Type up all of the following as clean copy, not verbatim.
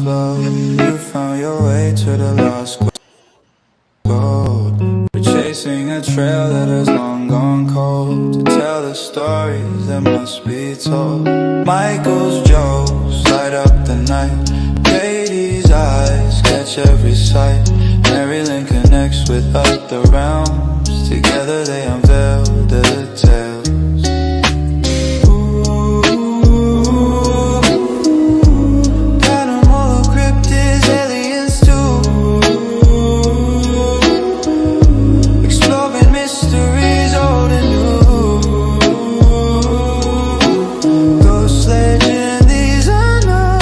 club. You found your way to the lost gold. We're chasing a trail that has long gone cold, to tell the stories that must be told. Michael's jokes light up the night. Brady's eyes catch every sight. MaryLynn connects with other realms. Together they unveil the tales. Paranormal cryptids, aliens too. Exploring mysteries old and new. Ghost legend, these unknown.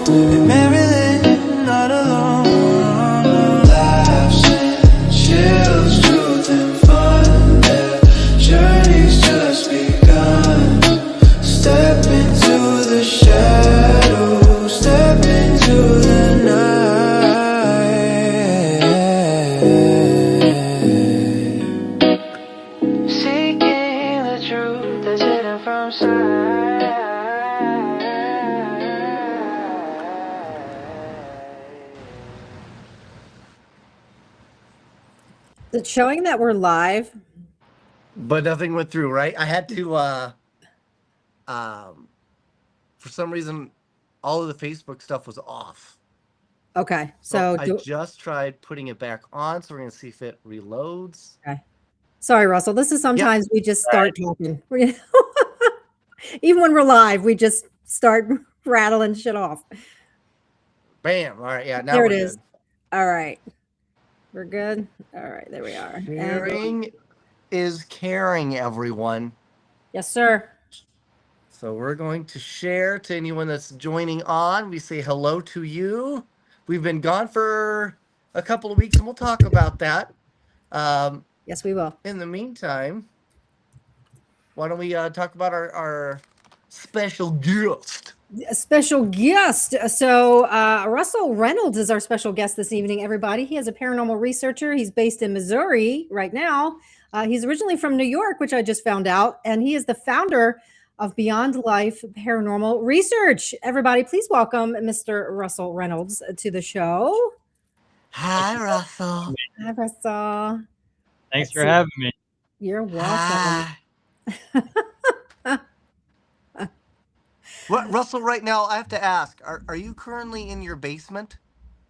And MaryLynn, not alone. Laughs and chills, truth and fun. Their journey's just begun. Step into the shadows, step into the night. Seeking the truth that's hidden from sight. It's showing that we're live. But nothing went through, right? I had to, for some reason, all of the Facebook stuff was off. Okay, so I just tried putting it back on, so we're going to see if it reloads. okay. Sorry, Russell. This is sometimes we just start talking. Even when we're live, we just start rattling shit off. Bam. All right. Yeah. Now There we're it is. good. All right. We're good. All right. There we are. Sharing is caring, everyone. Yes, sir. So we're going to share to anyone that's joining on. We say hello to you. We've been gone for a couple of weeks, and we'll talk about that. Yes, we will. In the meantime, why don't we talk about our special guest? A special guest. So Russell Reynolds is our special guest this evening, everybody. He is a paranormal researcher. He's based in Missouri right now. He's originally from New York, which I just found out, and he is the founder of Beyond Life Paranormal Research. Everybody, please welcome Mr. Russell Reynolds to the show. Hi, Russell. Hi, Russell. Thanks for having me. You're welcome. What, Russell, right now, I have to ask, are you currently in your basement?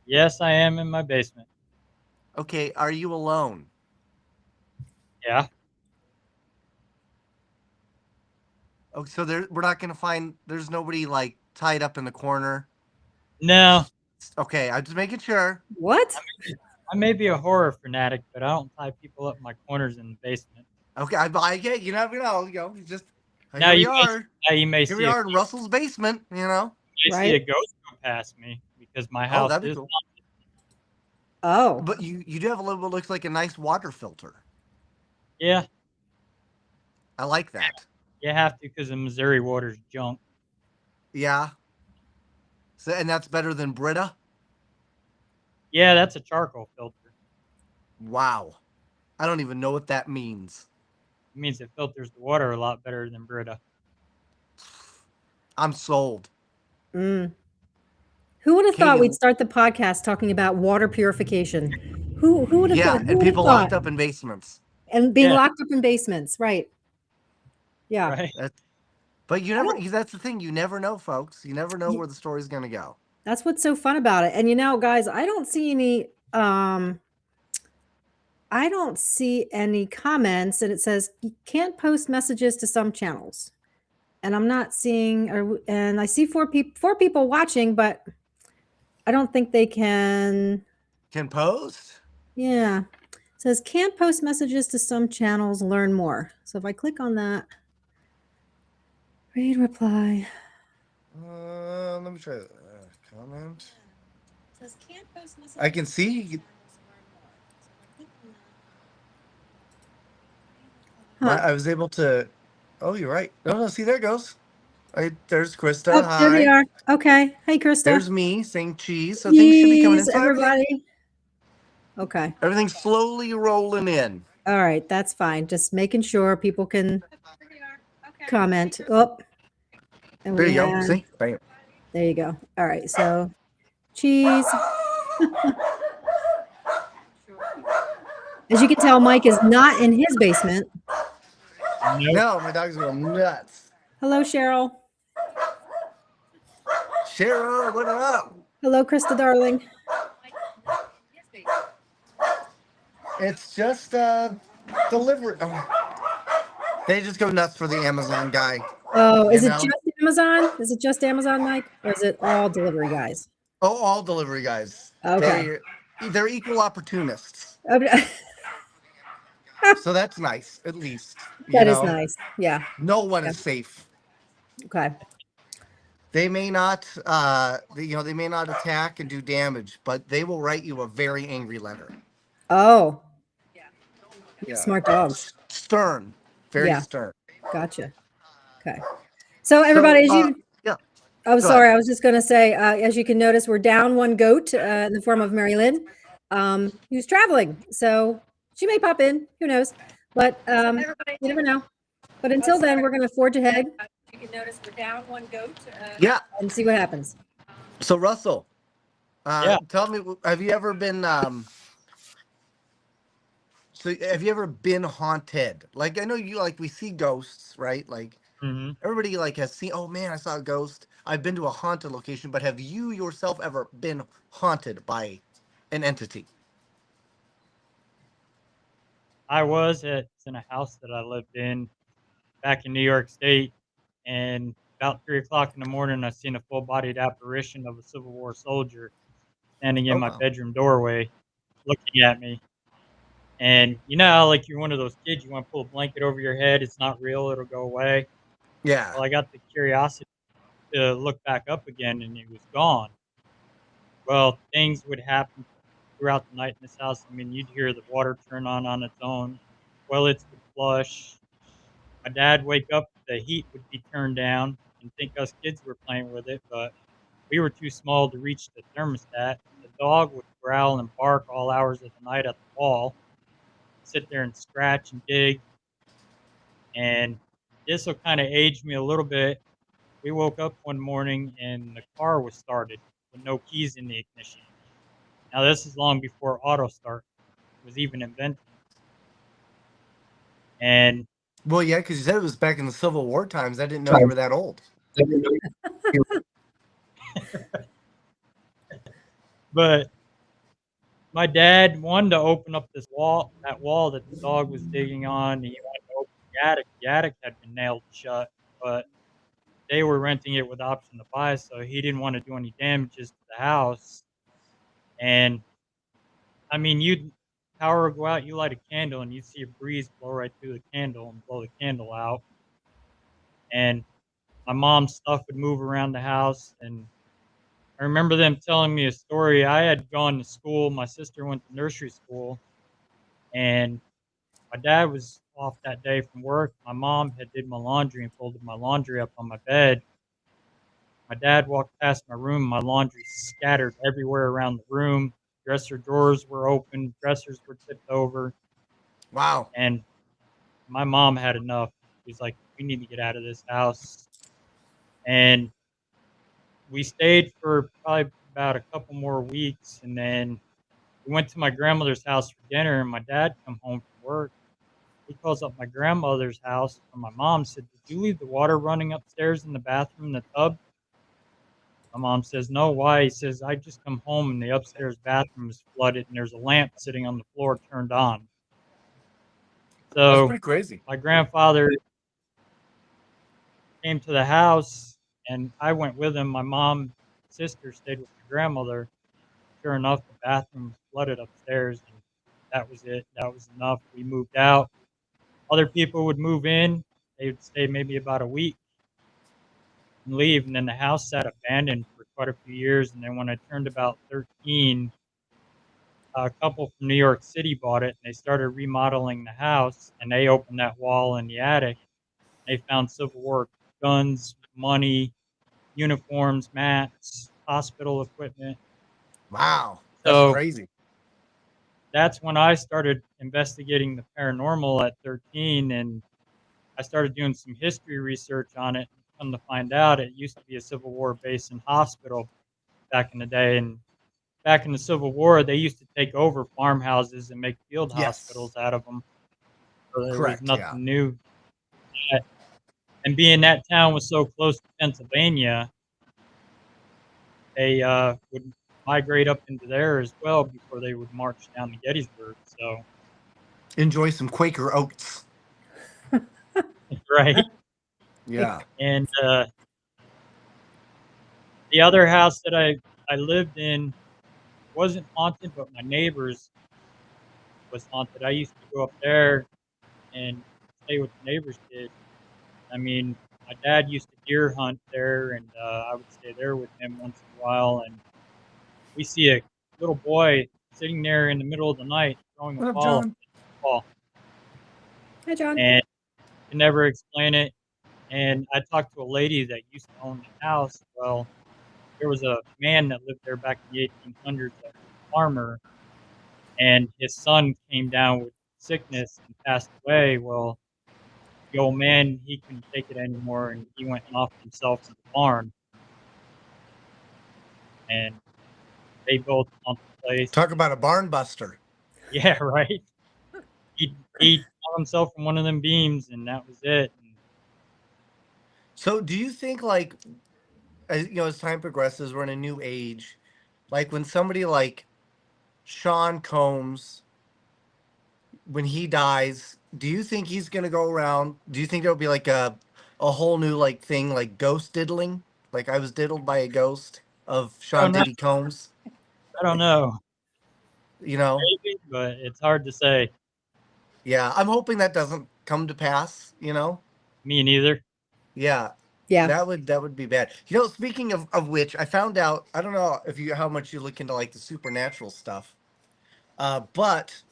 Yes, I am in my basement. Okay, are you alone? Yeah. Oh, so we're not going to find, there's nobody like tied up in the corner? No. Okay, I'm just making sure. What? I may be a horror fanatic, but I don't tie people up in my corners in the basement. Okay, I get, you never know, you just, Now here you may we see are in Russell's basement, see a ghost go past me because my house that'd be is cool. Oh. But you do have a little bit looks like a nice water filter. Yeah. I like that. You have to because the Missouri water's junk. Yeah. So, and that's better than Brita? Yeah, that's a charcoal filter. Wow. I don't even know what that means. It means it filters the water a lot better than Brita. I'm sold. Who would have thought we'd start the podcast talking about water purification? Who would have thought? And people locked up in basements. And being locked up in basements, right. Yeah. Right. But you never, that's the thing. You never know, folks. You never know where the story's going to go. That's what's so fun about it. And guys, I don't see any comments, and it says you can't post messages to some channels. And I'm not seeing, and I see four people watching, but I don't think they can post. Yeah. It says can't post messages to some channels, learn more. So if I click on that, read reply. Let me try that. Comment. It says can't post messages. I can see. I was able to. Oh, you're right. No, see, there it goes. There's Krista. Oh, hi. there we are. Okay. Hey, Krista. There's me saying cheese. So things should be coming in. So everybody. Okay. Everything's slowly rolling in. All right. That's fine. Just making sure people can comment. Oh, And There we you go. have, See? Bam. there you go. All right. So cheese. As you can tell, Mike is not in his basement. Nope. No, my dog's going nuts. Hello, Cheryl. Cheryl, what up? Hello, Krista, darling. It's just delivery. They just go nuts for the Amazon guy. Oh, is You it know? just Amazon? Is it just Amazon, Mike? Or is it all delivery guys? Oh, all delivery guys. Okay. They're equal opportunists. Okay. So that's nice, at least. You That is know? nice. Yeah. No one Yeah. is safe. Okay. They may not they may not attack and do damage, but they will write you a very angry letter. Oh, Yeah. smart dogs. Stern. Very Yeah. stern. Gotcha. Okay. So everybody, as you, yeah. oh, Go sorry, ahead. I was just going to say, as you can notice, we're down one goat in the form of MaryLynn, who's traveling. So she may pop in, who knows? But you never know. But until then, we're going to forge ahead. You can notice we're down one goat. Yeah. And see what happens. So Russell, Yeah. tell me, have you ever been haunted? Like, I know you, like, we see ghosts, right? Like, Mm-hmm. everybody, like, has seen, oh man, I saw a ghost. I've been to a haunted location, but have you yourself ever been haunted by an entity? I was in a house that I lived in back in New York State, and about 3 o'clock in the morning, I seen a full-bodied apparition of a Civil War soldier standing in Oh, my wow. bedroom doorway, looking at me. And you know how, like, you're one of those kids, you want to pull a blanket over your head. It's not real. It'll go away. Yeah. Well, I got the curiosity to look back up again, and it was gone. Well, things would happen throughout the night in this house. I mean, you'd hear the water turn on its own. Toilets would flush. My dad wake up, the heat would be turned down and think us kids were playing with it, but we were too small to reach the thermostat. The dog would growl and bark all hours of the night at the wall, sit there and scratch and dig. And this will kind of age me a little bit. We woke up one morning and the car was started with no keys in the ignition. Now, this is long before auto start was even invented. And Well, yeah, because you said it was back in the Civil War times. I didn't know you were that old. but my dad wanted to open up that wall that the dog was digging on. He wanted to open the attic. The attic had been nailed shut, but they were renting it with the option to buy, so he didn't want to do any damages to the house. And I mean, power would go out, you light a candle, and you'd see a breeze blow right through the candle and blow the candle out. And my mom's stuff would move around the house, and I remember them telling me a story. I had gone to school. My sister went to nursery school, and my dad was off that day from work. My mom had did my laundry and folded my laundry up on my bed. My dad walked past my room. My laundry scattered everywhere around the room. Dresser drawers were open. Dressers were tipped over. Wow. And my mom had enough. She's like, we need to get out of this house. And we stayed for probably about a couple more weeks. And then we went to my grandmother's house for dinner. And my dad come home from work. He calls up my grandmother's house from my mom, said, did you leave the water running upstairs in the bathroom in the tub? My mom says, no, why? He says, I just come home and the upstairs bathroom is flooded and there's a lamp sitting on the floor turned on. That's So pretty crazy. my grandfather came to the house and I went with him. My mom, sister stayed with my grandmother. Sure enough, the bathroom was flooded upstairs and that was it. That was enough. We moved out. Other people would move in. They would stay maybe about a week and leave. And then the house sat abandoned for quite a few years. And then when I turned about 13, a couple from New York City bought it and they started remodeling the house and they opened that wall in the attic. They found Civil War guns, money, uniforms, mats, hospital equipment. Wow. That's So crazy. that's when I started investigating the paranormal at 13 and I started doing some history research on it. come to find out, it used to be a Civil War base and hospital back in the day. And back in the Civil War, they used to take over farmhouses and make field Yes. hospitals out of them. So there was Correct. nothing Yeah. new. And being that town was so close to Pennsylvania, they would migrate up into there as well before they would march down to Gettysburg. So, Enjoy some Quaker oats. right. Yeah. And the other house that I lived in wasn't haunted, but my neighbors was haunted. I used to go up there and stay with the neighbors' kids. I mean, my dad used to deer hunt there, and I would stay there with him once in a while. And we see a little boy sitting there in the middle of the night throwing a What up, ball. John? Hi, John. And can never explain it. And I talked to a lady that used to own the house. Well, there was a man that lived there back in the 1800s that was a farmer, and his son came down with sickness and passed away. Well, the old man, he couldn't take it anymore, and he went and offered himself to the barn. And they both haunt the place. Talk about a barn buster. Yeah, right. He hung himself from one of them beams, and that was it. And So, do you think, like, as time progresses, we're in a new age. Like when somebody like Sean Combs, when he dies, do you think he's gonna go around? Do you think there'll be like a whole new like thing like ghost diddling? Like I was diddled by a ghost of Sean know. Diddy Combs. I don't know, You know? maybe, but it's hard to say. Yeah, I'm hoping that doesn't come to pass. You know? Me neither. Yeah. Yeah. That would be bad. You know, speaking of which, I found out. I don't know if you how much you look into like the supernatural stuff, but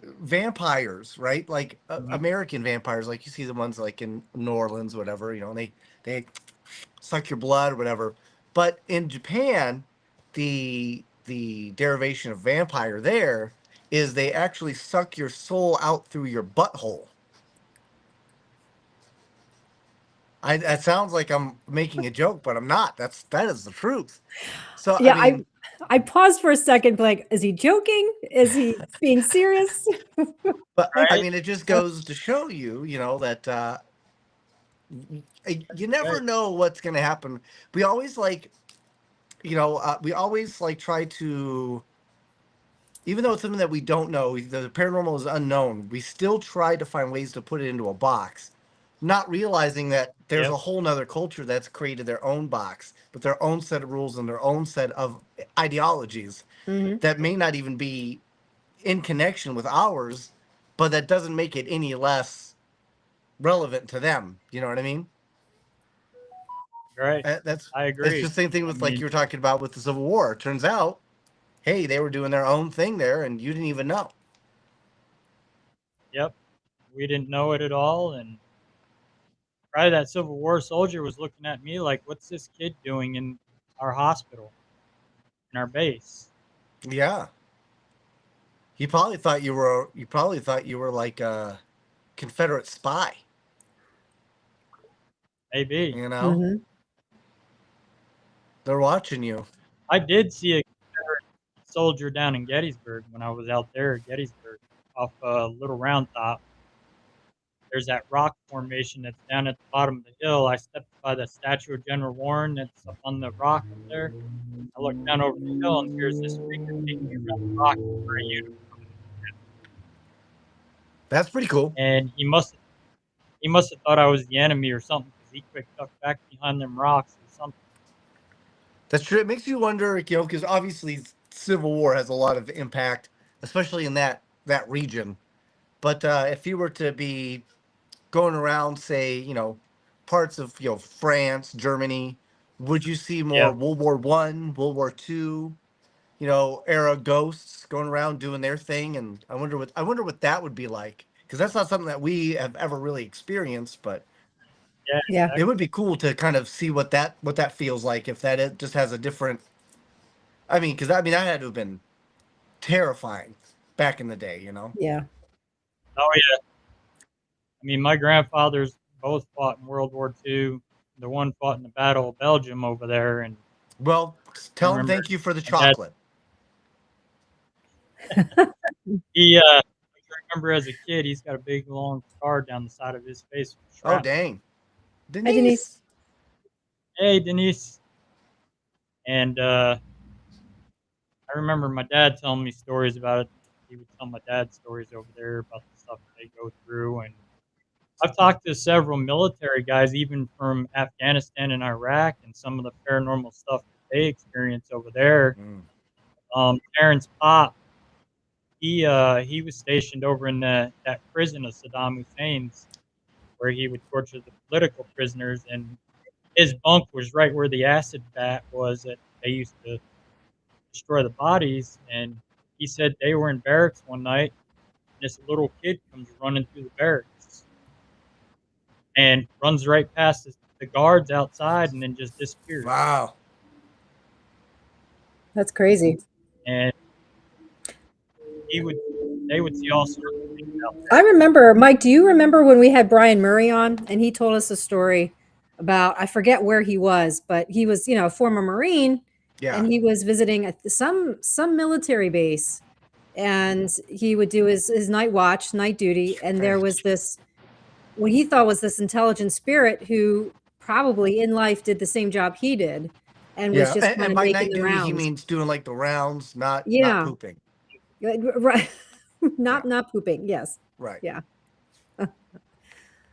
vampires, right? Like Mhm. American vampires, like you see the ones like in New Orleans, whatever. You know, they suck your blood or whatever. But in Japan, the derivation of vampire there is they actually suck your soul out through your butthole. That sounds like I'm making a joke, but I'm not. That is the truth. So Yeah, I mean, I paused for a second, like, is he joking? Is he being serious? but I Right? mean, it just goes to show you, you know, that you never Right. know what's going to happen. We always like, we always like try to, even though it's something that we don't know, the paranormal is unknown. We still try to find ways to put it into a box, not realizing that there's Yep. a whole nother culture that's created their own box with their own set of rules and their own set of ideologies Mhm. that may not even be in connection with ours, but that doesn't make it any less relevant to them. You know what I mean? Right. That's I it's agree. the same thing I with like mean, you were talking about with the Civil War. It turns out, hey, they were doing their own thing there, and you didn't even know. yep. We didn't know it at all, and probably that Civil War soldier was looking at me like, "What's this kid doing in our hospital, in our base?" Yeah, he probably thought you were. You probably thought you were like a Confederate spy. Maybe. You know, Mhm. they're watching you. I did see a Confederate soldier down in Gettysburg when I was out there at Gettysburg, off a Little Round Top. There's that rock formation that's down at the bottom of the hill. I stepped by the statue of General Warren that's up on the rock up there. I look down over the hill, and there's this figure taking me around the rock in a gray uniform. That's pretty cool. And he must have thought I was the enemy or something, because he quick ducked back behind them rocks or something. That's true. It makes you wonder, because obviously Civil War has a lot of impact, especially in that region. But if you were to be going around, say, parts of France, Germany, would you see more Yeah, World War I, World War II, era ghosts going around doing their thing? And I wonder what that would be like, because that's not something that we have ever really experienced. But yeah, Yeah. it would be cool to kind of see what that feels like, if it just has a different. I mean, because that had to have been terrifying back in the day. Yeah. oh yeah. I mean, my grandfather's both fought in World War II. The one fought in the Battle of Belgium over there, and Well, I tell him remember thank you for the my dad. chocolate. I remember as a kid, he's got a big long scar down the side of his face from Oh, shrapnel. dang. Hi, Denise. Denise. Hey, Denise. And I remember my dad telling me stories about it. He would tell my dad stories over there about the stuff that they go through. And I've talked to several military guys, even from Afghanistan and Iraq, and some of the paranormal stuff that they experience over there. Terrence Pop, he was stationed over in that prison of Saddam Hussein's, where he would torture the political prisoners, and his bunk was right where the acid vat was that they used to destroy the bodies. And he said they were in barracks one night, and this little kid comes running through the barracks and runs right past the guards outside and then just disappears. Wow. That's crazy. And they would see all sorts of things out I remember, Mike, do you remember when we had Brian Murray on and he told us a story about, I forget where he was, but he was, a former Marine Yeah. and he was visiting some military base and he would do his night watch, night duty. And there was this, what he thought was this intelligent spirit who probably in life did the same job he did and was just kind and of by making night the duty, rounds. he means doing like the rounds, not Yeah. pooping. Right. Not pooping. Yes. Right. Yeah.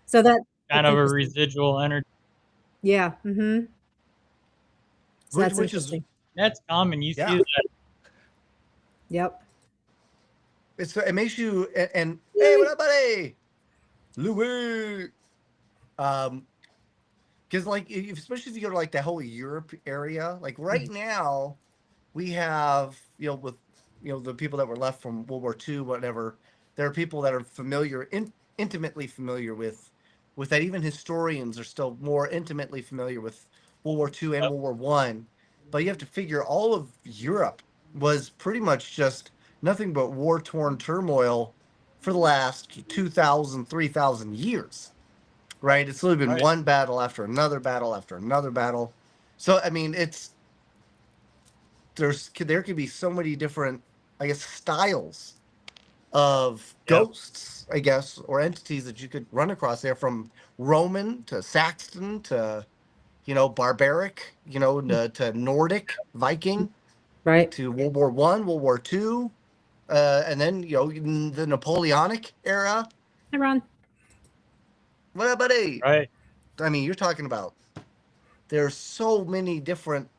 So that kind of a residual energy. Yeah. Mm-hmm. So that's Which is interesting. That's common. You Yeah. see that. Yep. it makes you and hey, what up, buddy? Louis. Because like especially if you go to like the whole Europe area, like right now we have with the people that were left from World War II, whatever. There are people that are familiar, intimately familiar with that. Even historians are still more intimately familiar with World War II and World War One. But you have to figure all of Europe was pretty much just nothing but war-torn turmoil for the last 2,000, 3,000 years. Right? It's literally been Right. one battle after another battle after another battle. So I mean, there could be so many different, I guess, styles of ghosts, I guess, or entities that you could run across there, from Roman to Saxon to barbaric, to Nordic, Viking, Right. to World War One, World War II, and then in the Napoleonic era. Hi, Ron. What up, buddy? Right. I mean, you're talking about there's so many different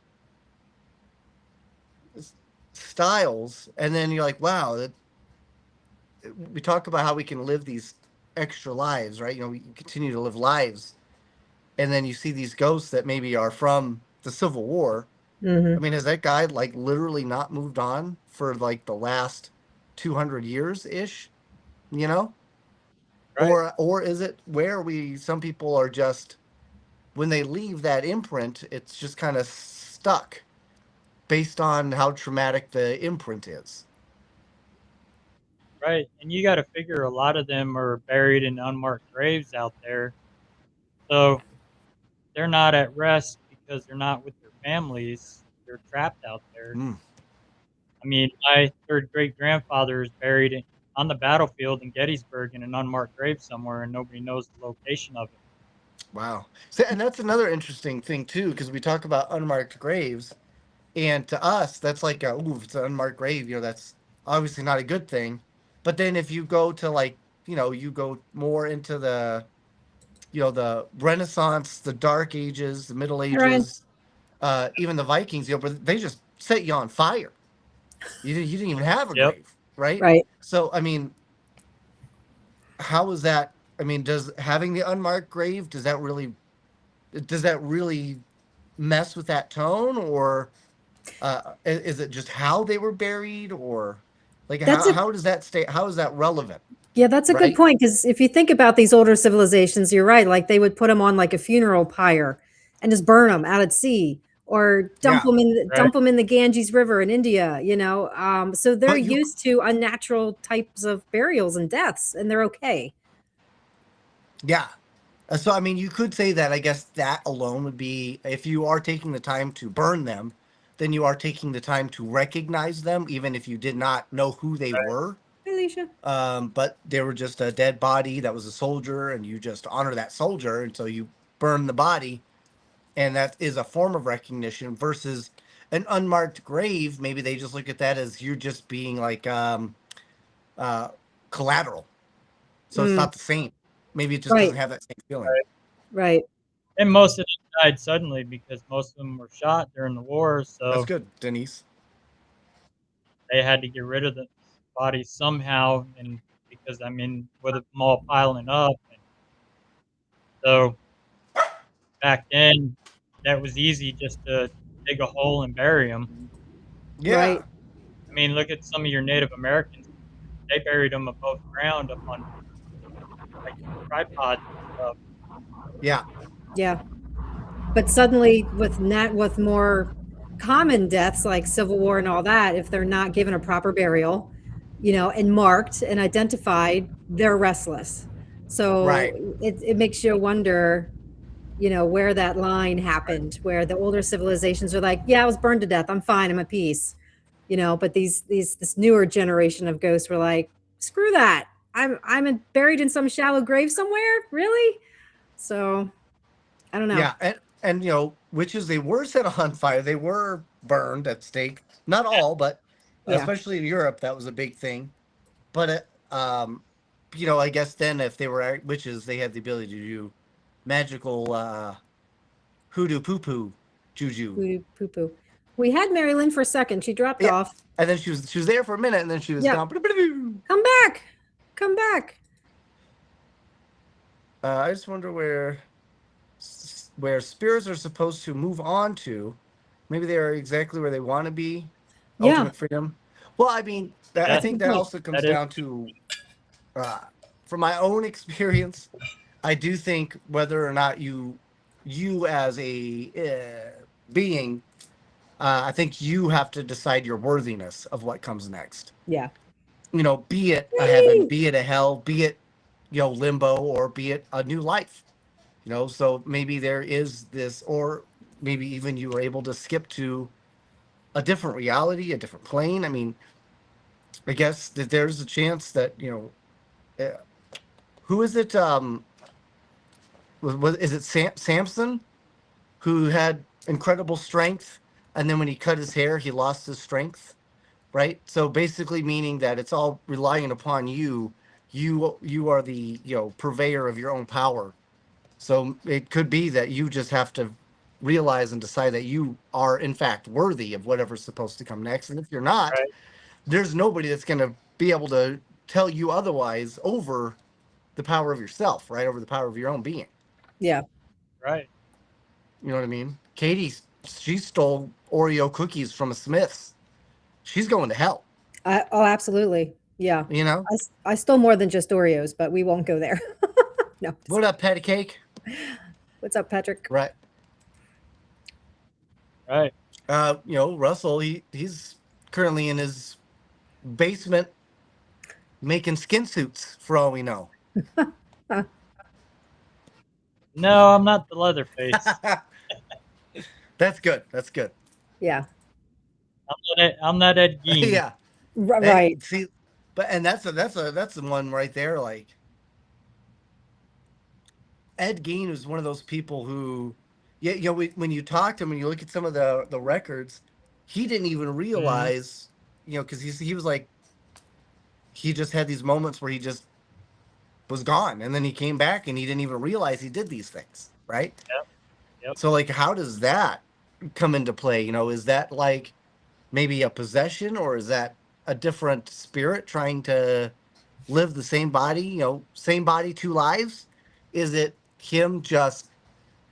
styles, and then you're like, wow, we talk about how we can live these extra lives, right? We continue to live lives, and then you see these ghosts that maybe are from the Civil War. Mm-hmm. I mean, has that guy like literally not moved on for like the last 200 years ish? Right. Or is it where some people are just, when they leave that imprint, it's just kind of stuck based on how traumatic the imprint is. Right. And you got to figure a lot of them are buried in unmarked graves out there. So they're not at rest because they're not with their families. They're trapped out there. I mean, my third great grandfather is buried on the battlefield in Gettysburg in an unmarked grave somewhere, and nobody knows the location of it. Wow. So, and that's another interesting thing too, because we talk about unmarked graves, and to us, that's like, ooh, it's an unmarked grave. That's obviously not a good thing. But then if you go to like, you go more into the, the Renaissance, the Dark Ages, the Middle Ages, even the Vikings, but they just set you on fire. You didn't even have a grave, right? Right. So I mean, how is that? I mean, does having the unmarked grave, does that really mess with that tone, or is it just how they were buried, or like how does that stay? How is that relevant? Yeah, that's a good point, because if you think about these older civilizations, you're right. Like they would put them on like a funeral pyre and just burn them out at sea, or dump them in the Ganges River in India. So they're used to unnatural types of burials and deaths, and they're okay. Yeah, So, I mean, you could say that, I guess that alone would be, if you are taking the time to burn them, then you are taking the time to recognize them, even if you did not know who they were. Hi, Alicia. But they were just a dead body that was a soldier, and you just honor that soldier, and so you burn the body, and that is a form of recognition versus an unmarked grave. Maybe they just look at that as you're just being like uh, collateral, so it's Mm, not the same. Maybe it just doesn't right, have that same feeling. Right. right. And most of them died suddenly because most of them were shot during the war, That's so good, Denise. they had to get rid of the bodies somehow, and because I mean, with them all piling up, and so back then that was easy just to dig a hole and bury them. Yeah, Right. I mean, look at some of your Native Americans; they buried them above ground up on like tripods and stuff. yeah, Yeah. But suddenly, with more common deaths like Civil War and all that, if they're not given a proper burial, and marked and identified, they're restless. So right. it makes you wonder, where that line happened, where the older civilizations are like, yeah, I was burned to death. I'm fine. I'm at peace. But this newer generation of ghosts were like, screw that. I'm buried in some shallow grave somewhere. Really? So I don't know. Yeah, and witches, they were set on fire. They were burned at stake. Not all, but Yeah. especially in Europe, that was a big thing. But I guess then if they were witches, they had the ability to do magical hoodoo poo poo juju. Voodoo poo poo. We had MaryLynn for a second. She dropped Yeah, off. and then she was there for a minute, and then she was Yep. gone. Come back. Come back. I just wonder where spirits are supposed to move on to. Maybe they are exactly where they want to be. Yeah. Ultimate freedom. Well, I mean, I That's Yeah, a think good that point. also comes that is. down to, uh, from my own experience, I do think whether or not you as a being, I think you have to decide your worthiness of what comes next. Yeah. Be it a heaven, Yay! be it a hell, be it limbo, or be it a new life. So maybe there is this, or maybe even you were able to skip to a different reality, a different plane. I mean, I guess that there's a chance that who is it? Is it Samson, who had incredible strength, and then when he cut his hair, he lost his strength, right? So basically, meaning that it's all relying upon you. You are the purveyor of your own power. So it could be that you just have to realize and decide that you are in fact worthy of whatever's supposed to come next. And if you're not, Right, there's nobody that's going to be able to tell you otherwise over the power of yourself, right? Over the power of your own being. Yeah. right. You know what I mean? Katie, she stole Oreo cookies from a Smith's. She's going to hell, Oh, absolutely. Yeah. you know? I stole more than just Oreos, but we won't go there. No. What up, patty cake? What's up, Patrick? Right. Right. Russell, he's currently in his basement making skin suits for all we know. No, I'm not the Leatherface. That's good. That's good. Yeah. I'm not Ed Gein. Yeah. Right. See, and that's the one right there. Like Ed Gein was one of those people who, yeah, when you talk to him and you look at some of the records, he didn't even Mhm. realize, because he was like, he just had these moments where he just was gone, and then he came back and he didn't even realize he did these things, right? Yep. Yep. So like, how does that come into play? Is that like maybe a possession, or is that a different spirit trying to live the same body, same body, two lives? Is it him just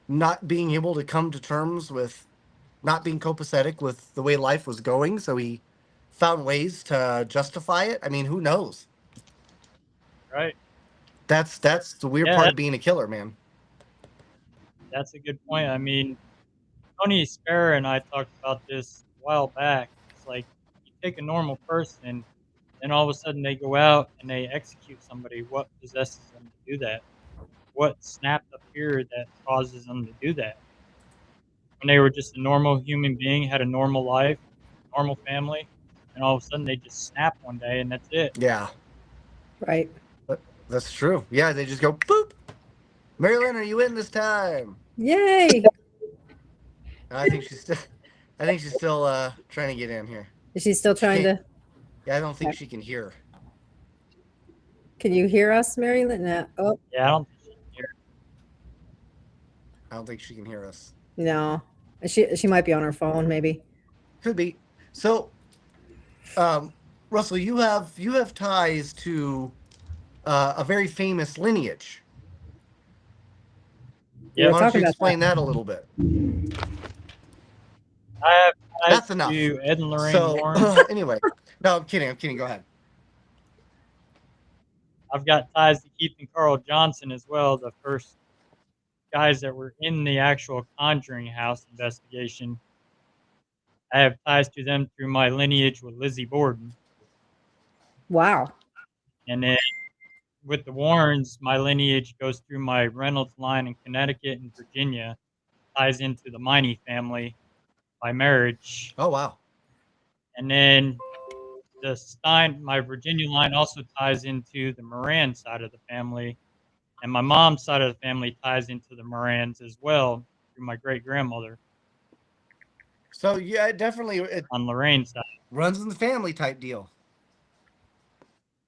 not being able to come to terms with not being copacetic with the way life was going, so he found ways to justify it? I mean, who knows? Right. That's the weird Yeah, part of being a killer, man. that's a good point. I mean, Tony Sparrow and I talked about this a while back. It's like you take a normal person, and all of a sudden they go out and they execute somebody. What possesses them to do that? what snapped up here that causes them to do that. When they were just a normal human being, had a normal life, normal family, and all of a sudden they just snap one day and that's it. Yeah, Right. that's true. Yeah, they just go boop. MaryLynn, are you in this time? Yay. I think she's still. I think she's still trying to get in here. Is she still She trying can't. to? Yeah, I don't think she can hear. Can you hear us, MaryLynn? No. Oh, Yeah, I don't think she can hear. I don't think she can hear us. no. She might be on her phone, maybe. Could be. So, Russell, you have ties to a very famous lineage. We were Why don't talking you about explain that a little bit? I have ties That's enough. to Ed and Lorraine So, Warren. anyway, no, I'm kidding. I'm kidding. Go ahead. I've got ties to Keith and Carl Johnson as well, the first guys that were in the actual Conjuring House investigation. I have ties to them through my lineage with Lizzie Borden. Wow. And then with the Warrens, my lineage goes through my Reynolds line in Connecticut and Virginia, ties into the Miney family by marriage. Oh wow. And then the Stein, my Virginia line also ties into the Moran side of the family. And my mom's side of the family ties into the Morans as well through my great grandmother So yeah, it on Lorraine's side. runs in the family type deal.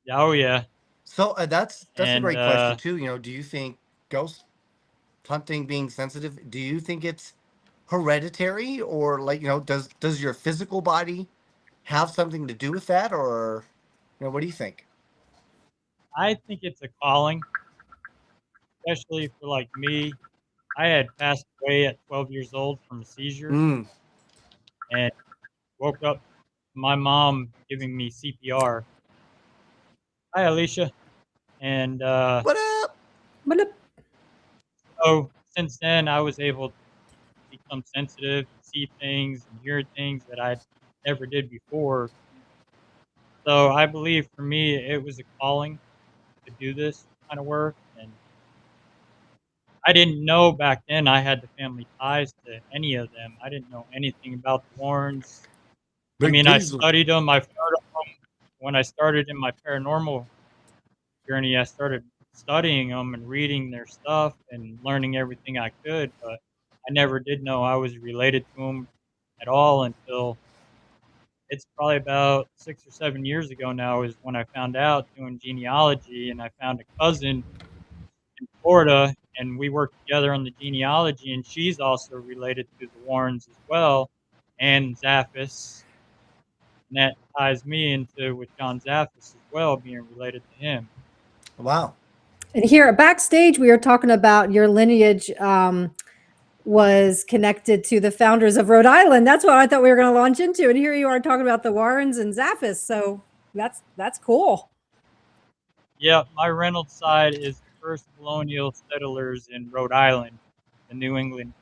Yeah, oh yeah. So that's a And great question too. Do you think ghost hunting being sensitive? Do you think it's hereditary, or like does your physical body have something to do with that, or what do you think? I think it's a calling, especially for like me. I had passed away at 12 years old from a seizure Mm. and woke up to my mom giving me CPR. Hi, Alicia. And What up? But so since then, I was able to become sensitive, see things, and hear things that I never did before. So I believe for me, it was a calling to do this kind of work. And I didn't know back then I had the family ties to any of them. I didn't know anything about the Warrens. I Big mean, I Diesel. studied them. I've heard of them. When I started in my paranormal journey, I started studying them and reading their stuff and learning everything I could. But I never did know I was related to them at all until it's probably about 6 or 7 years ago now is when I found out doing genealogy, and I found a cousin in Florida, and we worked together on the genealogy, and she's also related to the Warrens as well, and Zaffis, and that ties me into with John Zaffis as well, being related to him. Wow. and here backstage, we were talking about your lineage was connected to the founders of Rhode Island. That's what I thought we were going to launch into. And here you are talking about the Warrens and Zaffis. So that's cool. Yeah, my Reynolds side is the first colonial settlers in Rhode Island, the New England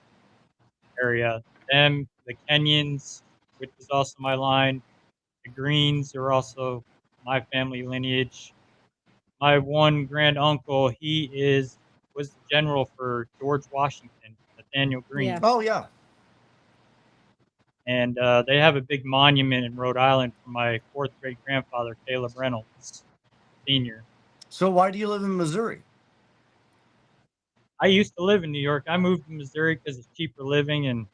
area. Them, the Kenyans, which is also my line. The Greens are also my family lineage. My one grand uncle, was the general for George Washington, Nathaniel Greene, Yeah. Oh yeah. and they have a big monument in Rhode Island for my fourth great grandfather, Caleb Reynolds, Sr. So why do you live in Missouri? I used to live in New York. I moved to Missouri because it's cheaper living, and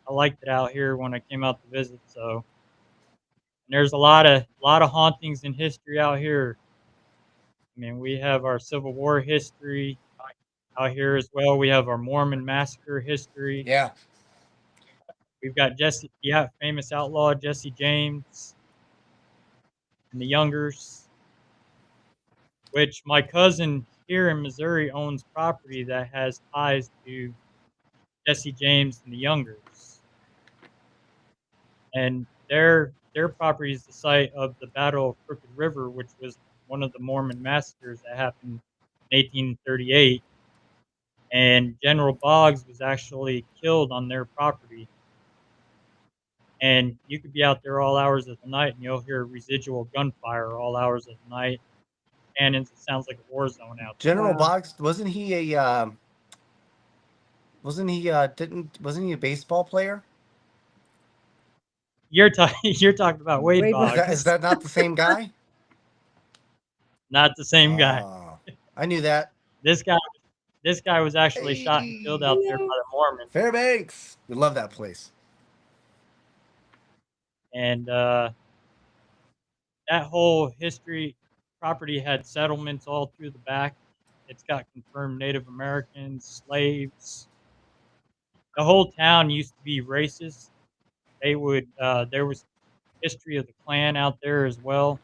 I liked it out here when I came out to visit. So, and there's a lot of hauntings and history out here. I mean, we have our Civil War history out here as well. We have our Mormon massacre history. Yeah. We've got famous outlaw Jesse James and the Youngers, which my cousin here in Missouri owns property that has ties to Jesse James and the Youngers. And their property is the site of the Battle of Crooked River, which was one of the Mormon massacres that happened in 1838. And General Boggs was actually killed on their property. And you could be out there all hours of the night and you'll hear residual gunfire all hours of the night. cannons. It sounds like a war zone out there. General Wow. Boggs, wasn't he a baseball player? You're talking about Wade Wade Is Boggs, that not the same guy? not the same guy. Oh, I knew that. This guy was actually shot and killed out there by No. the Mormons. Fairbanks. We love that place. And that whole property had settlements all through the back. It's got confirmed Native Americans, slaves. The whole town used to be racist. There was history of the Klan out there as well.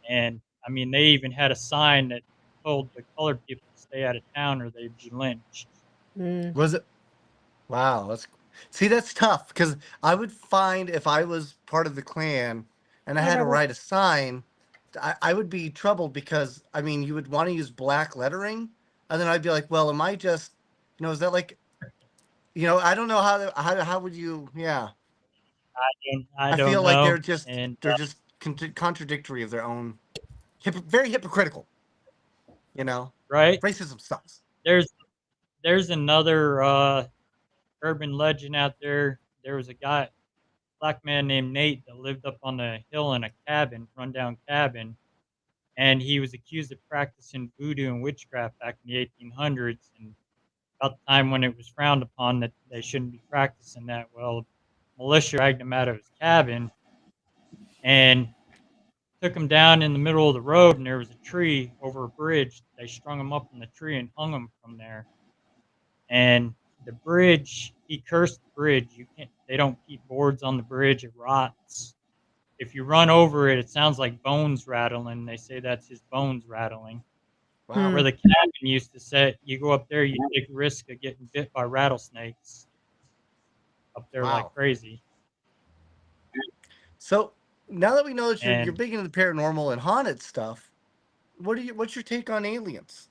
And I mean, they even had a sign that told the colored people to stay out of town or they'd be lynched. Mm. Was it? Wow. That's tough because I would find if I was part of the Klan and I had to write a sign, I would be troubled because I mean you would want to use black lettering, and then I'd be like, well, am I just, is that like, I don't know how would you, yeah. I I don't feel know. like they're just And contradictory of their own, very hypocritical. right Racism sucks. there's another urban legend out there. There was a black man named Nate that lived up on the hill in a rundown cabin, and he was accused of practicing voodoo and witchcraft back in the 1800s. And about the time when it was frowned upon that they shouldn't be practicing that, well, militia dragged him out of his cabin and took him down in the middle of the road, and there was a tree over a bridge. They strung him up on the tree and hung him from there. And the bridge, he cursed the bridge. They don't keep boards on the bridge. It rots. If you run over it, it sounds like bones rattling. They say that's his bones rattling. Wow. Where the cabin used to sit, you go up there, you take a risk of getting bit by rattlesnakes up there Wow. like crazy. So now that we know that you're And big into the paranormal and haunted stuff, what's your take on aliens?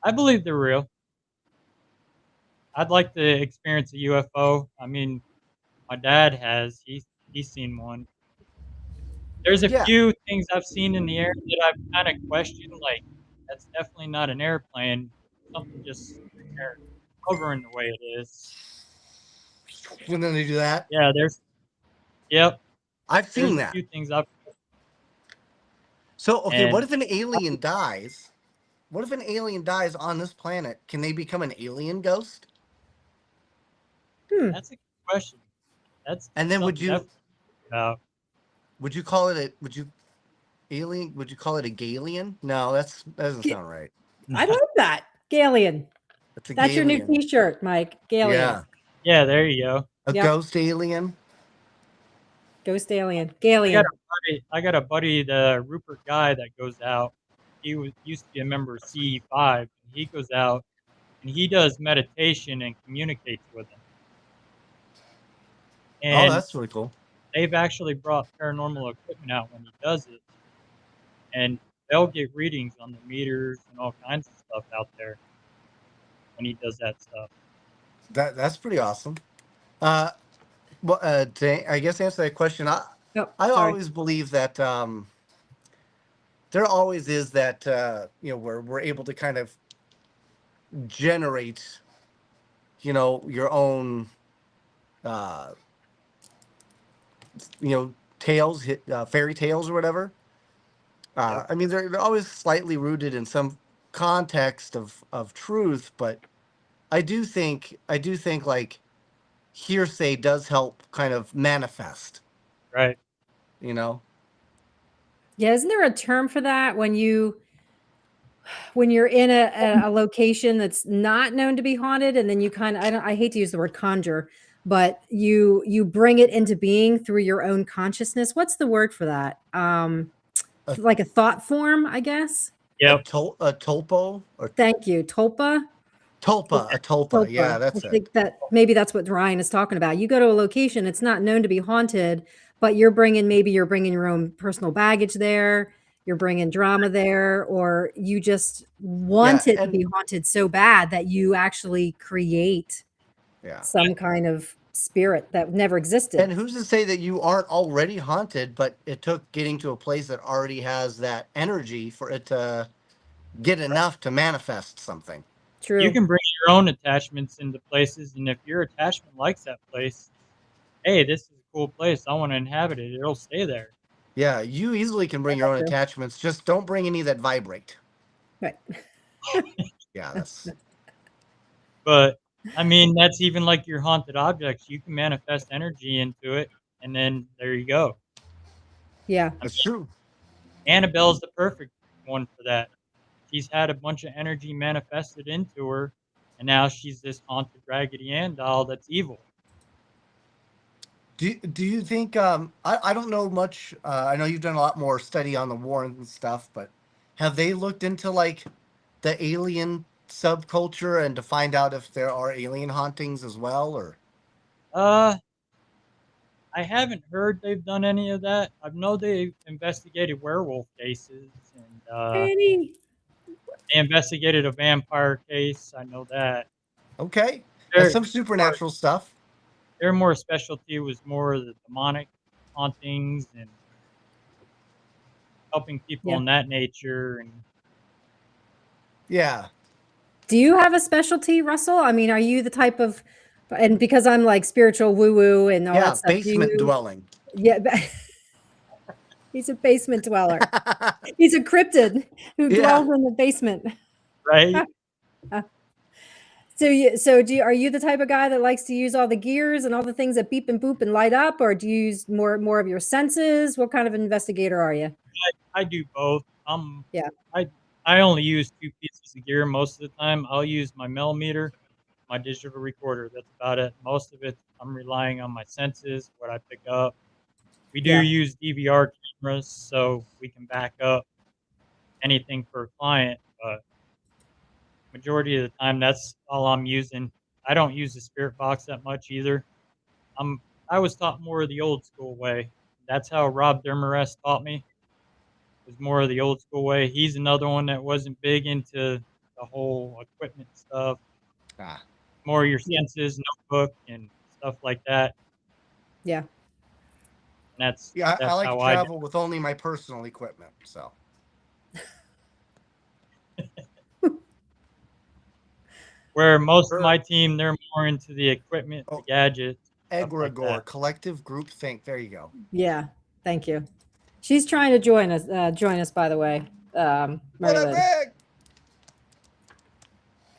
I believe they're real. I'd like to experience a UFO. I mean, my dad has. He's seen one. There's a Yeah. few things I've seen in the air that I've kind of questioned. Like, that's definitely not an airplane. Something just sitting there hovering the way it is. When then they do that? Yeah, Yep. I've seen There's a that. few things I've. So, okay, what And if an alien dies? What if an alien dies on this planet? Can they become an alien ghost? that's a good question. That's And then would something you definitely about. would you call it would you call it a Galien? No, that doesn't sound right. I love that. Galleon. That's your new Galien. t-shirt, Mike. Galleon. Yeah. Yeah, there you go. A Yep. ghost alien? Ghost alien. I Galleon. got a buddy, the Rupert guy that goes out. He used to be a member of CE5. He goes out and he does meditation and communicates with them. And Oh, that's really cool. they've actually brought paranormal equipment out when he does it, and they'll get readings on the meters and all kinds of stuff out there when he does that stuff. That's pretty awesome. Well, I guess to answer that question, I sorry. always believe that there always is that where we're able to kind of generate your own tales, fairy tales or whatever. Yep. I mean, they're always slightly rooted in some context of truth, but I do think like hearsay does help kind of manifest, Right. Yeah, isn't there a term for that when you're in a location that's not known to be haunted, and then you kind of I hate to use the word conjure, but you bring it into being through your own consciousness. What's the word for that? Like a thought form, I guess. Yep. A tulpo or Thank you, tulpa. tulpa. Yeah, that's I it. think that maybe that's what Ryan is talking about. You go to a location, it's not known to be haunted, but you're bringing your own personal baggage there. You're bringing drama there, or you just want it to be haunted so bad that you actually create some kind of spirit that never existed. And who's to say that you aren't already haunted, but it took getting to a place that already has that energy for it to get enough to manifest something. True. You can bring your own attachments into places, and if your attachment likes that place, hey, this is a cool place, I want to inhabit it, it'll stay there. Yeah, you easily can bring your own True. attachments. Just don't bring any that vibrate. Right. Yeah, that's But I mean, that's even like your haunted objects. You can manifest energy into it, and then there you go. Yeah. true. Annabelle's the perfect one for that. She's had a bunch of energy manifested into her, and now she's this haunted Raggedy Ann doll that's evil. Do you think I don't know much, I know you've done a lot more study on the Warrens and stuff, but have they looked into like the alien subculture and to find out if there are alien hauntings as well, or I haven't heard they've done any of that. I know they've investigated werewolf cases, and Annie. they investigated a vampire case. I know that. okay, that's Their some supernatural stuff. their more specialty was more of the demonic hauntings and helping people Yeah. in that nature. And Yeah. Do you have a specialty, Russell? I mean, are you the type of, and because I'm like spiritual woo woo and all Yeah, that stuff. basement dwelling. Yeah. He's a basement dweller. He's a cryptid who Yeah. dwells in the basement. right, Are you the type of guy that likes to use all the gears and all the things that beep and boop and light up, or do you use more of your senses? What kind of investigator are you? I do both. Yeah. I only use 2 pieces of gear most of the time. I'll use my millimeter, my digital recorder. That's about it. Most of it, I'm relying on my senses, what I pick up. We do Yeah. use DVR cameras, so we can back up anything for a client, but majority of the time, that's all I'm using. I don't use the spirit box that much either. I was taught more of the old school way. That's how Rob Demarest taught me. Was more of the old school way. He's another one that wasn't big into the whole equipment stuff. Ah. More your senses, notebook, and stuff like that. Yeah. And that's Yeah, I like how to I travel with only my personal equipment, so. Where most of my team, they're more into the equipment, the Oh, gadgets, stuff like Egregore, that. collective group think. There you go. Yeah. Thank you. She's trying to join us, by the way. What up, MaryLynn. Greg?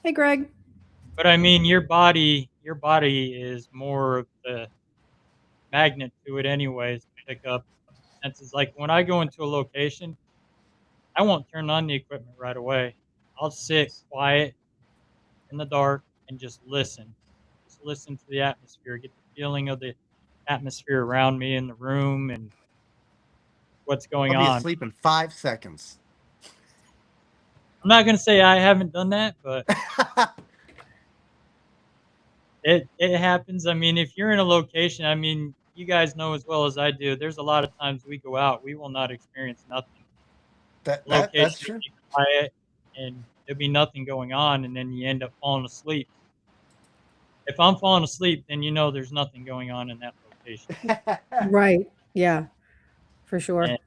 Hey, Greg. But I mean, your body is more of the magnet to it anyways to pick up senses. Like when I go into a location, I won't turn on the equipment right away. I'll sit quiet in the dark and just listen. Just listen to the atmosphere, get the feeling of the atmosphere around me in the room and what's going I'll be on. asleep in 5 seconds. I'm not going to say I haven't done that, but it happens. I mean, if you're in a location, I mean, you guys know as well as I do, there's a lot of times we go out, we will not experience nothing. that's Location true. will be quiet and there'll be nothing going on, and then you end up falling asleep. If I'm falling asleep, then you know there's nothing going on in that location. Right. Yeah. For sure. And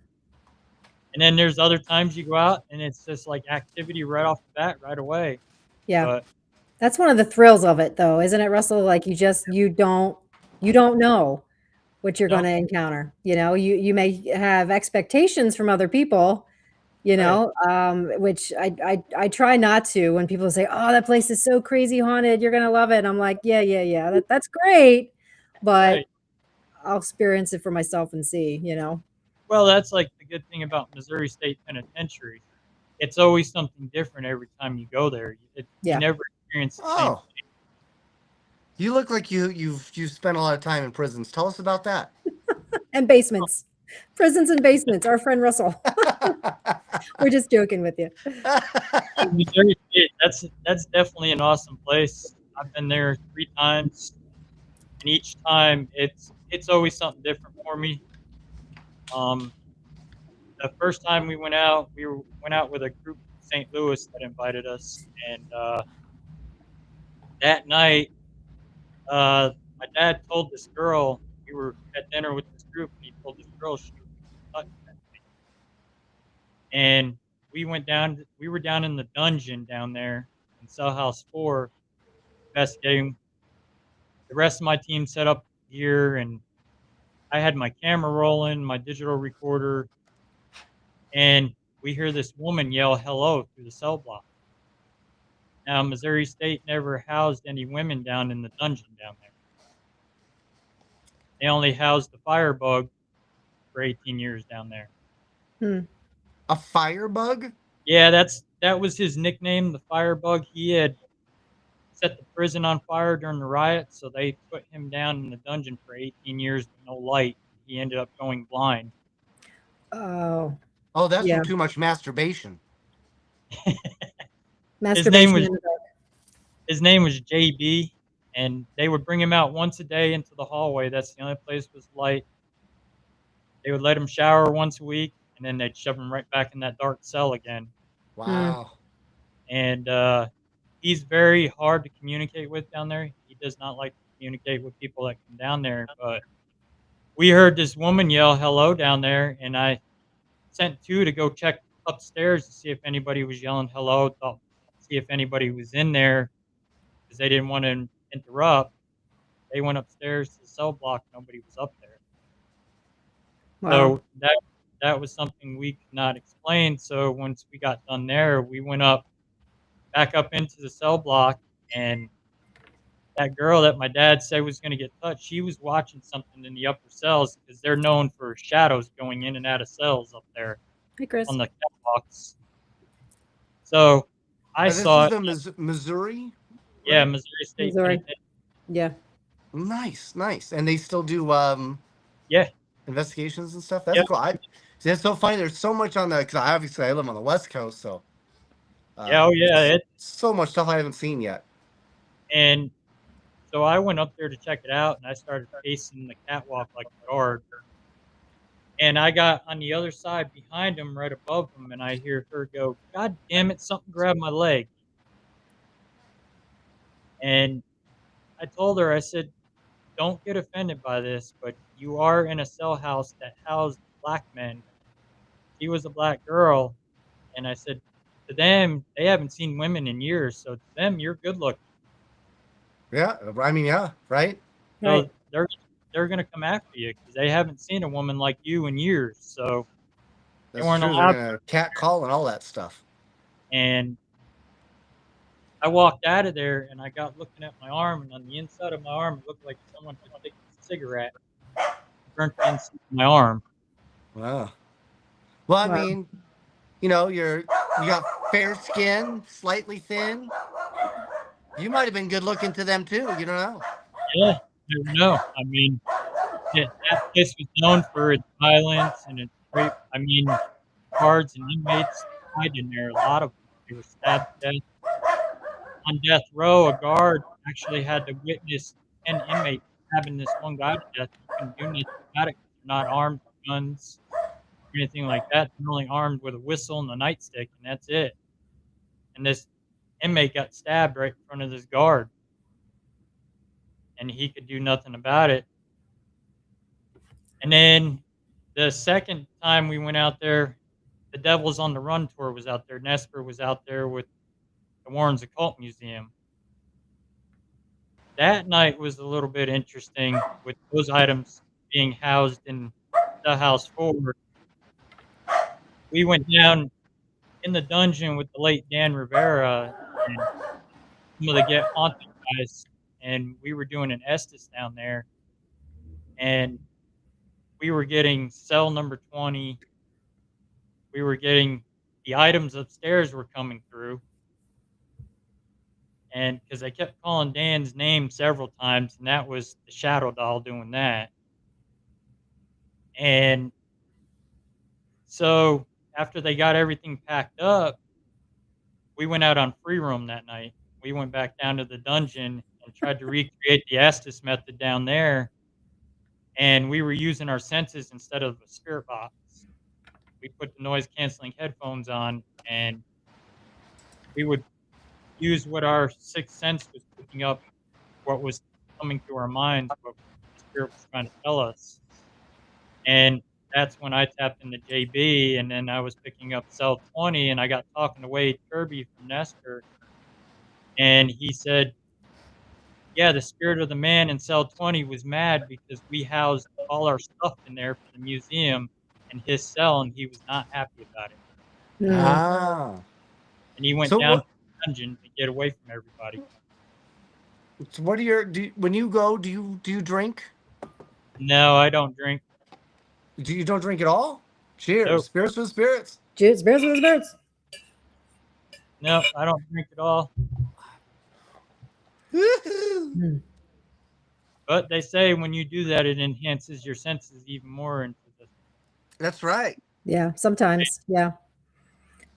then there's other times you go out and it's just like activity right off the bat, right away. Yeah. But That's one of the thrills of it, though, isn't it, Russell? Like you don't know what you're No. going to encounter. You know, you may have expectations from other people, you know, which I try not to. When people say, "Oh, that place is so crazy haunted, you're gonna love it," and I'm like, "Yeah, that's great," but Right. I'll experience it for myself and see. You know. Well, that's like the good thing about Missouri State Penitentiary. It's always something different every time you go there. You Yeah. never experience the same. Oh, you look like you've spent a lot of time in prisons. Tell us about that. And basements, prisons and basements. Our friend Russell. We're just joking with you. Missouri State, that's definitely an awesome place. I've been there 3 times, and each time it's always something different for me. The first time we went out, went out with a group from St. Louis that invited us, and that night, my my dad told this girl, we were at dinner with this group, and he told this girl she was touched that night. And we were down in the dungeon down there in Cell House 4 investigating. The rest of my team set up gear, and I had my camera rolling, my digital recorder, and we hear this woman yell hello through the cell block. Now, Missouri State never housed any women down in the dungeon down there. They only housed the firebug for 18 years down there. A firebug? Yeah, that was his nickname, the firebug. He had set the prison on fire during the riot, so they put him down in the dungeon for 18 years with no light. He ended up going blind. Oh, Oh, that's Yeah. from too much masturbation. masturbation. was- in the dark. His name was JB, and they would bring him out once a day into the hallway. That's the only place with light. They would let him shower once a week, and then they'd shove him right back in that dark cell again. Wow. And he's very hard to communicate with down there. He does not like to communicate with people that come down there. But we heard this woman yell hello down there, and I sent two to go check upstairs to see if anybody was yelling hello, see if anybody was in there, because they didn't want to interrupt. They went upstairs to the cell block. Nobody was up there. Wow. So that was something we could not explain. So once we got done there, we went back up into the cell block, and that girl that my dad said was going to get touched, she was watching something in the upper cells because they're known for shadows going in and out of cells up there Hey, Chris. on the catwalks. So I And saw this it. is the Missouri? Yeah, right? Missouri State. Missouri. Penitentiary. Yeah. Nice. And they still do Yeah. investigations and stuff. That's Yep. cool. See, that's so funny. There's so much on the because obviously I live on the West Coast, so Yeah, oh yeah. so much stuff I haven't seen yet. And so I went up there to check it out, and I started pacing the catwalk like a guard. And I got on the other side behind him, right above him, and I hear her go, "God damn it, something grabbed my leg." And I told her, I said, "Don't get offended by this, but you are in a cell house that housed black men." She was a black girl, and I said, to them, they haven't seen women in years, so to them, you're good looking. Yeah, I mean, yeah, right. So Right. they're gonna come after you because they haven't seen a woman like you in years. So they That's weren't true. allowed. They're gonna cat call and all that stuff. And I walked out of there, and I got looking at my arm, and on the inside of my arm, it looked like someone had taken a cigarette, burnt the inside of my arm. Wow. Well, I Wow. mean, you got fair skin, slightly thin. You might have been good looking to them too. You don't know. Yeah, I don't know. I mean, that place was known for its violence and its rape. I mean, guards and inmates died in there. A lot of them, they were stabbed to death. On death row, a guard actually had to witness 10 inmates stabbing this one guy to death. You couldn't do anything about it. They're not armed with guns or anything like that. They're only armed with a whistle and a nightstick, and that's it. And this inmate got stabbed right in front of this guard, and he could do nothing about it. And then the second time we went out there, the Devils on the Run tour was out there. Nesper was out there with the Warren's Occult Museum. That night was a little bit interesting with those items being housed in the house forward. We went down in the dungeon with the late Dan Rivera and some of the Get Haunted guys, and we were doing an Estes down there. And we were getting cell number 20. We were getting the items upstairs were coming through. And because I kept calling Dan's name several times, and that was the shadow doll doing that. And so after they got everything packed up, we went out on free roam that night. We went back down to the dungeon and tried to recreate the Estes method down there. And we were using our senses instead of a spirit box. We put the noise canceling headphones on, and we would use what our sixth sense was picking up, what was coming to our minds what the spirit was trying to tell us. And that's when I tapped into JB, and then I was picking up Cell 20, and I got talking to Wade Kirby from Nestor, and he said, yeah, the spirit of the man in Cell 20 was mad because we housed all our stuff in there for the museum in his cell, and he was not happy about it. Ah. And he went So down to what? the dungeon to get away from everybody. So what are your? When you go, do you drink? No, I don't drink. Do you don't drink at all? Cheers, Nope. spirits with spirits. Cheers, bears with birds. No, I don't drink at all. Woohoo! But they say when you do that, it enhances your senses even more into the. That's right. Yeah, sometimes. Yeah.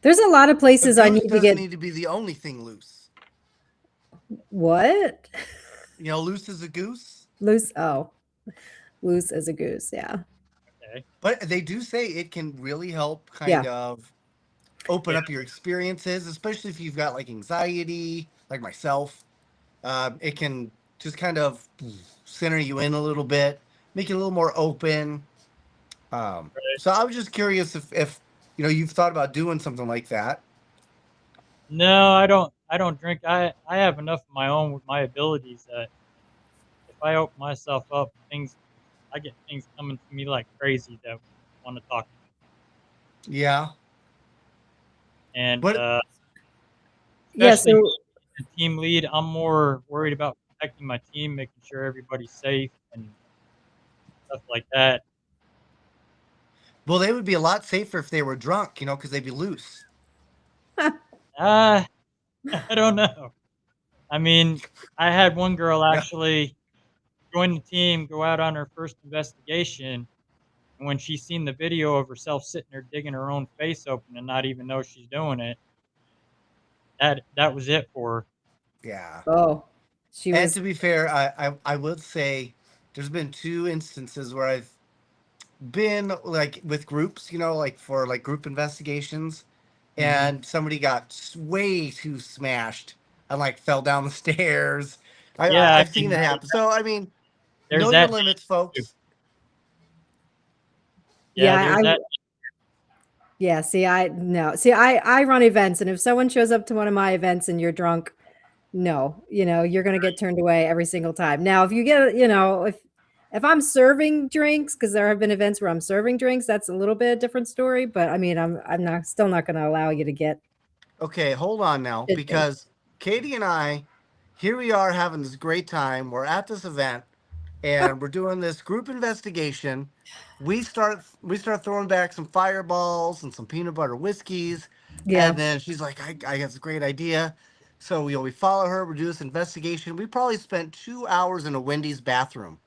There's a lot of But places I goose need to doesn't get. need to be the only thing loose. What? You know, loose as a goose. Loose. Oh, loose as a goose. Yeah. Okay. But they do say it can really help Yeah. kind of open Yeah. up your experiences, especially if you've got like anxiety, like myself. It can just kind of center you in a little bit, make you a little more open. So I was just curious if you know you've thought about doing something like that. No, I don't. I don't drink. I have enough of my own with my abilities that if I open myself up, I get things coming to me like crazy that want to talk to me. Yeah, And but Yeah. especially So, me being a team lead, I'm more worried about protecting my team, making sure everybody's safe and stuff like that. well, they would be a lot safer if they were drunk, you know, because they'd be loose. Uh, I don't know. I mean, I had one girl Yeah. actually join the team, go out on her first investigation, and when she seen the video of herself sitting there digging her own face open and not even know she's doing it, that was it for her. Yeah. oh, she And was. to be fair, I would say there's been two instances where I've been like with groups, you know, like for like group investigations, Mhm. and somebody got way too smashed and like fell down the stairs. Yeah, I I've seen mean, it happen. So I mean, there's know your that limits, too. folks. Yeah, Yeah. there's that. Yeah. See, I run events, and if someone shows up to one of my events and you're drunk, no, you're going to get turned away every single time. Now, if you get, if I'm serving drinks, because there have been events where I'm serving drinks, that's a little bit different story. But I mean, I'm not still not going to allow you to get Okay, hold on now, shit faced. because Katie and I, here we are having this great time. We're at this event, and we're doing this group investigation. We start throwing back some fireballs and some peanut butter whiskeys, Yeah. and then she's like, "I got a great idea." So we follow her. We do this investigation. We probably spent 2 hours in a Wendy's bathroom.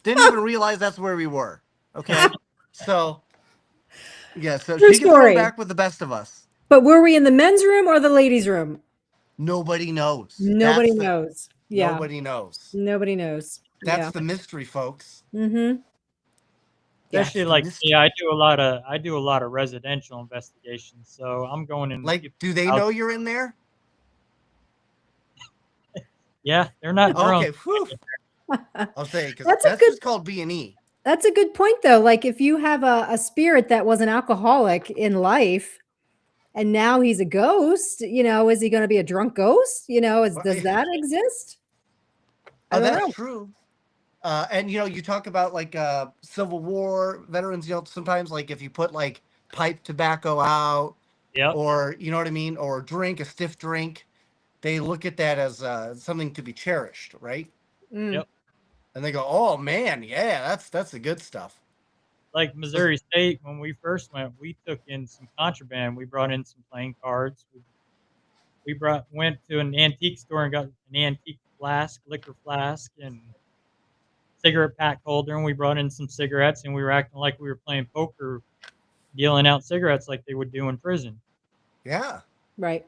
Didn't even realize that's where we were. Okay, so yeah, so True she gets thrown story. back with the best of us. But were we in the men's room or the ladies' room? Nobody knows. Nobody That's the knows. Yeah. Nobody knows. Nobody knows. That's Yeah. the mystery, folks. Mm-hmm. That's Especially the like mystery. me, I do a lot of residential investigations, so I'm going into Like, people's do they know houses. you're in there? Yeah, they're not drunk. Okay, whew. I'll say because That's a that's good just called B&E. That's a good point, though. Like, if you have a spirit that was an alcoholic in life and now he's a ghost, is he going to be a drunk ghost? Well, Does that exist? I oh, don't that's know. true. And you talk about like Civil War veterans. Sometimes like if you put like pipe tobacco out, Yep. or you know what I mean, or drink a stiff drink, they look at that as something to be cherished, right? Mm. Yep. And they go, "Oh man, yeah, that's the good stuff." Like Missouri State, when we first went, we took in some contraband. We brought in some playing cards. Went to an antique store and got an antique liquor flask, and cigarette pack holder, and we brought in some cigarettes, and we were acting like we were playing poker, dealing out cigarettes like they would do in prison. Yeah. Right.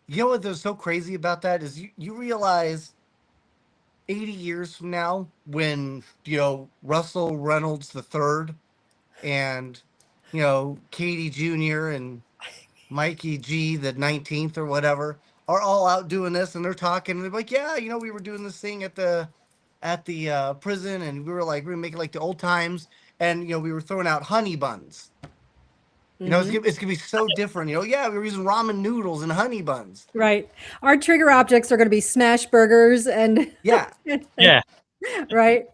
You know what's so crazy about that is you realize 80 years from now when, Russell Reynolds the third and, Katie Jr. and Mikey G the 19th or whatever, are all out doing this, and they're talking, and they're like, yeah, you know, we were doing this thing at the prison, and we were making like the old times, and you know, we were throwing out honey buns. You know, Mhm. it's gonna be so different. You know, yeah, we were using ramen noodles and honey buns. Right. Our trigger objects are going to be smash burgers and Yeah, Yeah. right.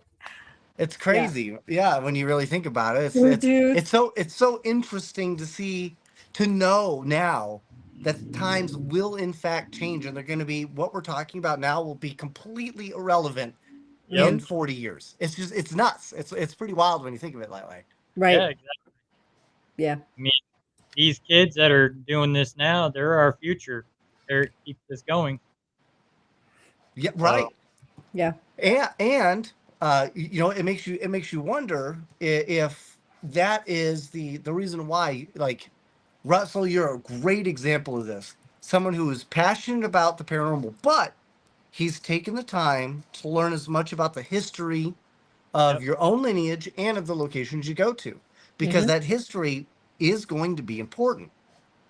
it's Yeah. crazy. Yeah, when you really think about it, Bluetooth. it's so interesting to see, to know now that times will in fact change, and they're going to be, what we're talking about now will be completely irrelevant Yep. in Mhm. 40 years. It's just, it's nuts. It's pretty wild when you think of it that way. Yeah. Right. Exactly. Yeah. I mean, these kids that are doing this now, they're our future. They're keep this going. Yeah, So right. Yeah. And you know, it makes you wonder if that is the reason why, like, Russell, you're a great example of this. Someone who is passionate about the paranormal, but he's taken the time to learn as much about the history of yep. your own lineage and of the locations you go to, because Mhm. that history is going to be important,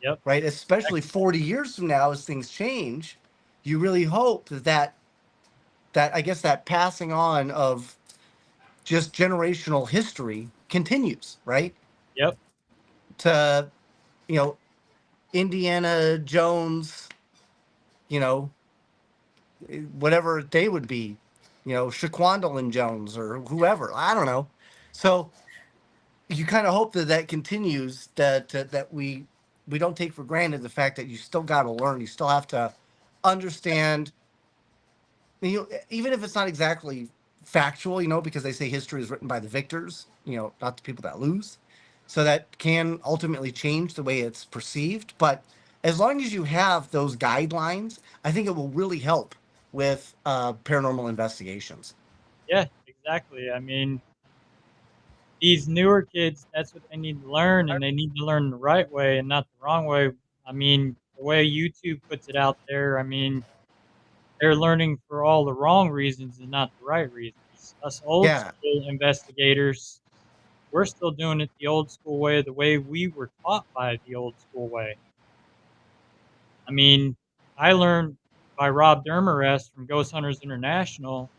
Yep. right? Especially 40 years from now, as things change, you really hope that I guess that passing on of just generational history continues, right? Yep. To, you know, Indiana Jones, you know, whatever they would be, you know, Shaquandolin Jones or whoever. I don't know. So you kind of hope that that continues. That we don't take for granted the fact that you still got to learn. You still have to understand. You know, even if it's not exactly factual, you know, because they say history is written by the victors, you know, not the people that lose. So that can ultimately change the way it's perceived. But as long as you have those guidelines, I think it will really help with paranormal investigations. Yeah. Exactly. I mean, these newer kids, that's what they need to learn, and they need to learn the right way and not the wrong way. I mean, the way YouTube puts it out there, I mean, they're learning for all the wrong reasons and not the right reasons. Us old Yeah, school investigators, we're still doing it the old school way, the way we were taught by the old school way. I mean, I learned by Rob Dermarest from Ghost Hunters International,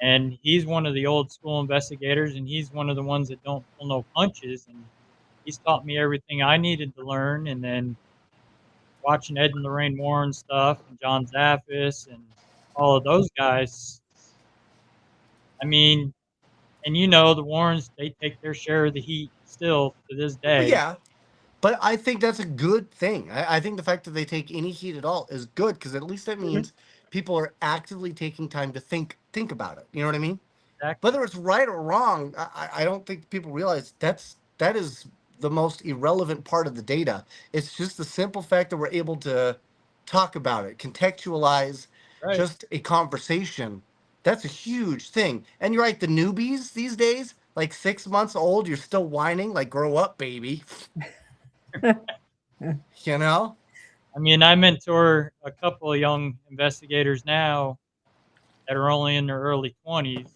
and he's one of the old school investigators, and he's one of the ones that don't pull no punches, and he's taught me everything I needed to learn. And then watching Ed and Lorraine Warren stuff and John Zaffis and all of those guys, I mean, and you know, the Warrens, they take their share of the heat still to this well, day. yeah. But I think that's a good thing. I think the fact that they take any heat at all is good, because at least that Mhm. means people are actively taking time to think about it. You know what I mean? Exactly. Whether it's right or wrong, I don't think people realize that is the most irrelevant part of the data. It's just the simple fact that we're able to talk about it, contextualize Right. just a conversation. That's a huge thing. And you're right, the newbies these days, like 6 months old, you're still whining, like, grow up, baby. You know? I mean, I mentor a couple of young investigators now that are only in their early 20s.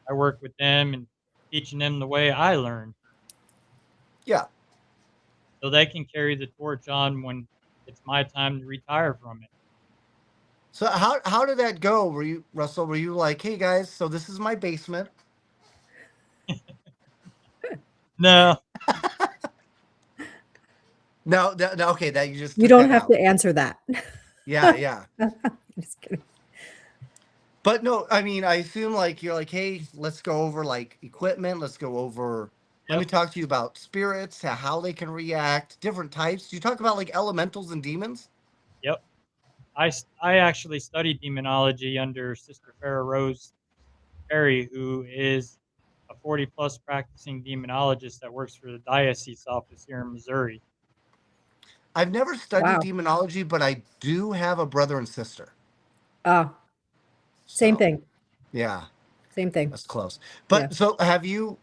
I work with them and teaching them the way I learned Yeah. so they can carry the torch on when it's my time to retire from it. So how did that go? Were you, Russell? Were you like, hey guys, so this is my basement? No, No, no, okay, that you just You took don't that have out. to answer that. Yeah, yeah. Just kidding. But no, I mean, I assume like you're like, hey, let's go over like equipment. Let's go over. Let me yep, talk to you about spirits, how they can react, different types. Do you talk about like elementals and demons? yep. I actually studied demonology under Sister Farrah Rose Perry, who is a 40 plus practicing demonologist that works for the diocese office here in Missouri. I've never studied Wow. demonology, but I do have a brother and sister. Oh, same So thing. yeah, Same thing. that's close. Yeah. But so have you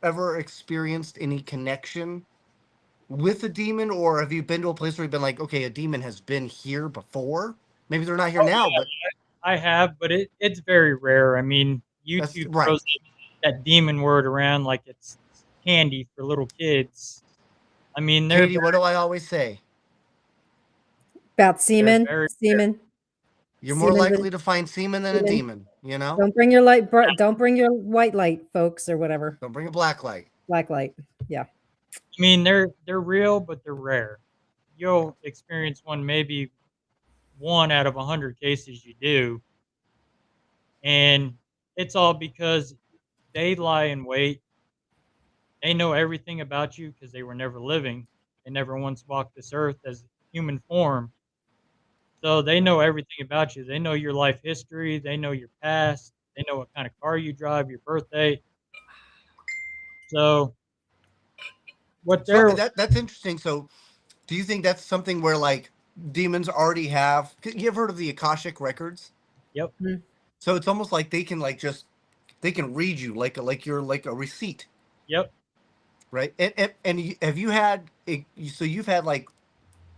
ever experienced any connection with a demon, or have you been to a place where you've been like, okay, a demon has been here before? Maybe they're not here Oh now, yeah, but I have, but it's very rare. I mean, that's YouTube right. throws that demon word around like it's candy for little kids. I mean, they're Katie, what do I always say? About semen, very semen. You're more Semen, likely to find semen than a semen. demon, you know? Don't bring your light. Don't bring your white light, folks, or whatever. Don't bring a black light. Black light. Yeah. I mean, they're real, but they're rare. You'll experience one, maybe one out of 100 cases you do, and it's all because they lie in wait. They know everything about you because they were never living. They never once walked this earth as human form. So they know everything about you. They know your life history. They know your past. They know what kind of car you drive, your birthday. So what So they're that's interesting. So do you think that's something where like demons already have, you ever heard of the Akashic records? Yep. Mhm. So it's almost like they can like just, they can read you like you're like a receipt, Yep. right? Have you had, so you've had like,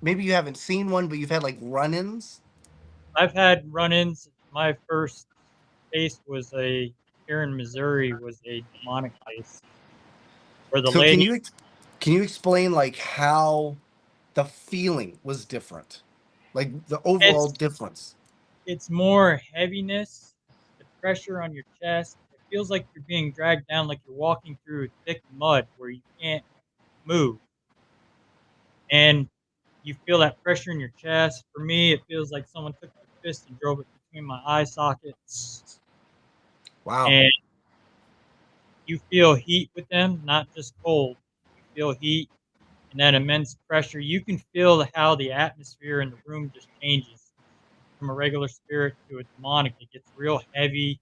maybe you haven't seen one, but you've had like run-ins? I've had run-ins. My first case was here in Missouri was a demonic case where the So can lady, you explain like how the feeling was different? Like the overall it's difference? it's more heaviness, the pressure on your chest. It feels like you're being dragged down, like you're walking through thick mud where you can't move. And you feel that pressure in your chest. For me, it feels like someone took their fist and drove it between my eye sockets. Wow. And you feel heat with them, not just cold. You feel heat and that immense pressure. You can feel how the atmosphere in the room just changes from a regular spirit to a demonic. It gets real heavy,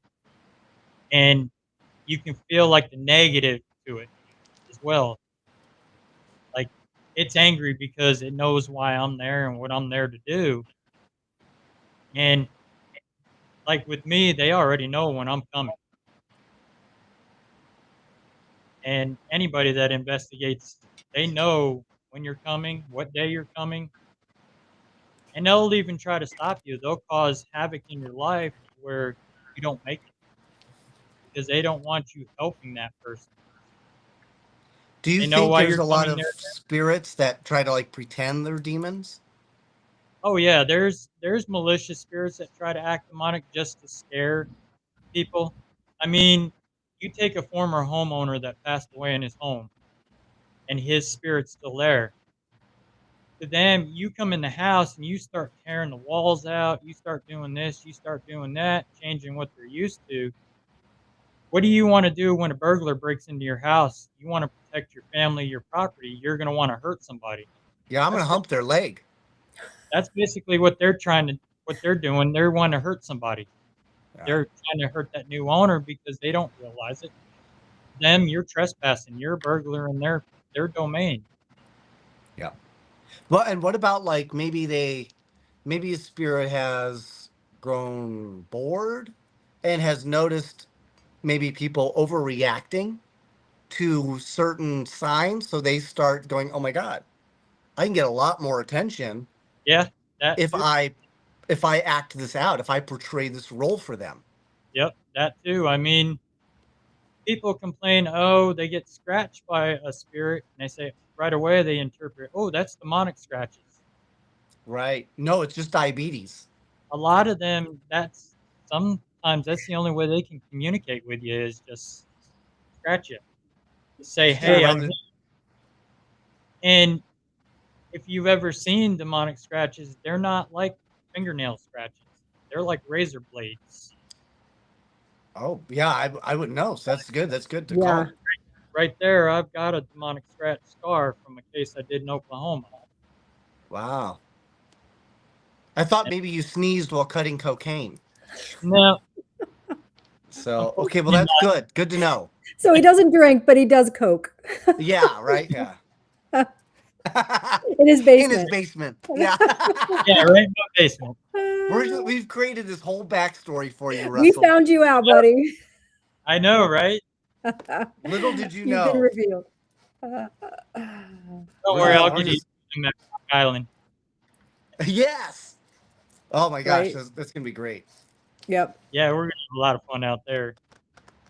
and you can feel like the negative to it as well. Like it's angry because it knows why I'm there and what I'm there to do. And like with me, they already know when I'm coming. And anybody that investigates, they know when you're coming, what day you're coming, and they'll even try to stop you. They'll cause havoc in your life where you don't make it because they don't want you helping that person. Do you They know think why there's you're a lot coming of there. spirits that try to like pretend they're demons? Oh yeah, there's malicious spirits that try to act demonic just to scare people. I mean, you take a former homeowner that passed away in his home and his spirit's still there. To them, you come in the house and you start tearing the walls out, you start doing this, you start doing that, changing what they're used to. What do you want to do when a burglar breaks into your house? You want to protect your family, your property. You're going to want to hurt somebody. Yeah, I'm That's gonna hump their leg. that's basically what what they're doing. They're wanting to hurt somebody. Yeah. They're trying to hurt that new owner because they don't realize it. Them, you're trespassing. You're a burglar in their domain. Yeah. Well, and what about like maybe a spirit has grown bored and has noticed maybe people overreacting to certain signs, so they start going, "Oh my God, I can get a lot more attention Yeah, that if too. I act this out, if I portray this role for them." Yep, that too. I mean, people complain, oh, they get scratched by a spirit, and they say right away they interpret, oh, that's demonic scratches. Right. No, it's just diabetes. A lot of them, sometimes that's the only way they can communicate with you is just scratch you, just say, Steer hey, right I'm here. the And if you've ever seen demonic scratches, they're not like fingernail scratches. They're like razor blades. Oh, yeah, I wouldn't know. So that's good. That's good to Yeah. call. Right there, I've got a demonic scratch scar from a case I did in Oklahoma. Wow. I thought maybe you sneezed while cutting cocaine. No, So, okay, well unfortunately that's not. good. Good to know. So he doesn't drink, but he does coke Yeah, right. Yeah. in his In his basement. basement. Yeah. Yeah, right in my basement. We've created this whole backstory for you, We Russell. found you out, buddy. I know, right? Little did you You've been know. revealed. Don't worry, I'll We're get you just to Rock Island. yes. Oh my gosh, Right. that's gonna be great. Yep. Yeah, we're gonna have a lot of fun out there.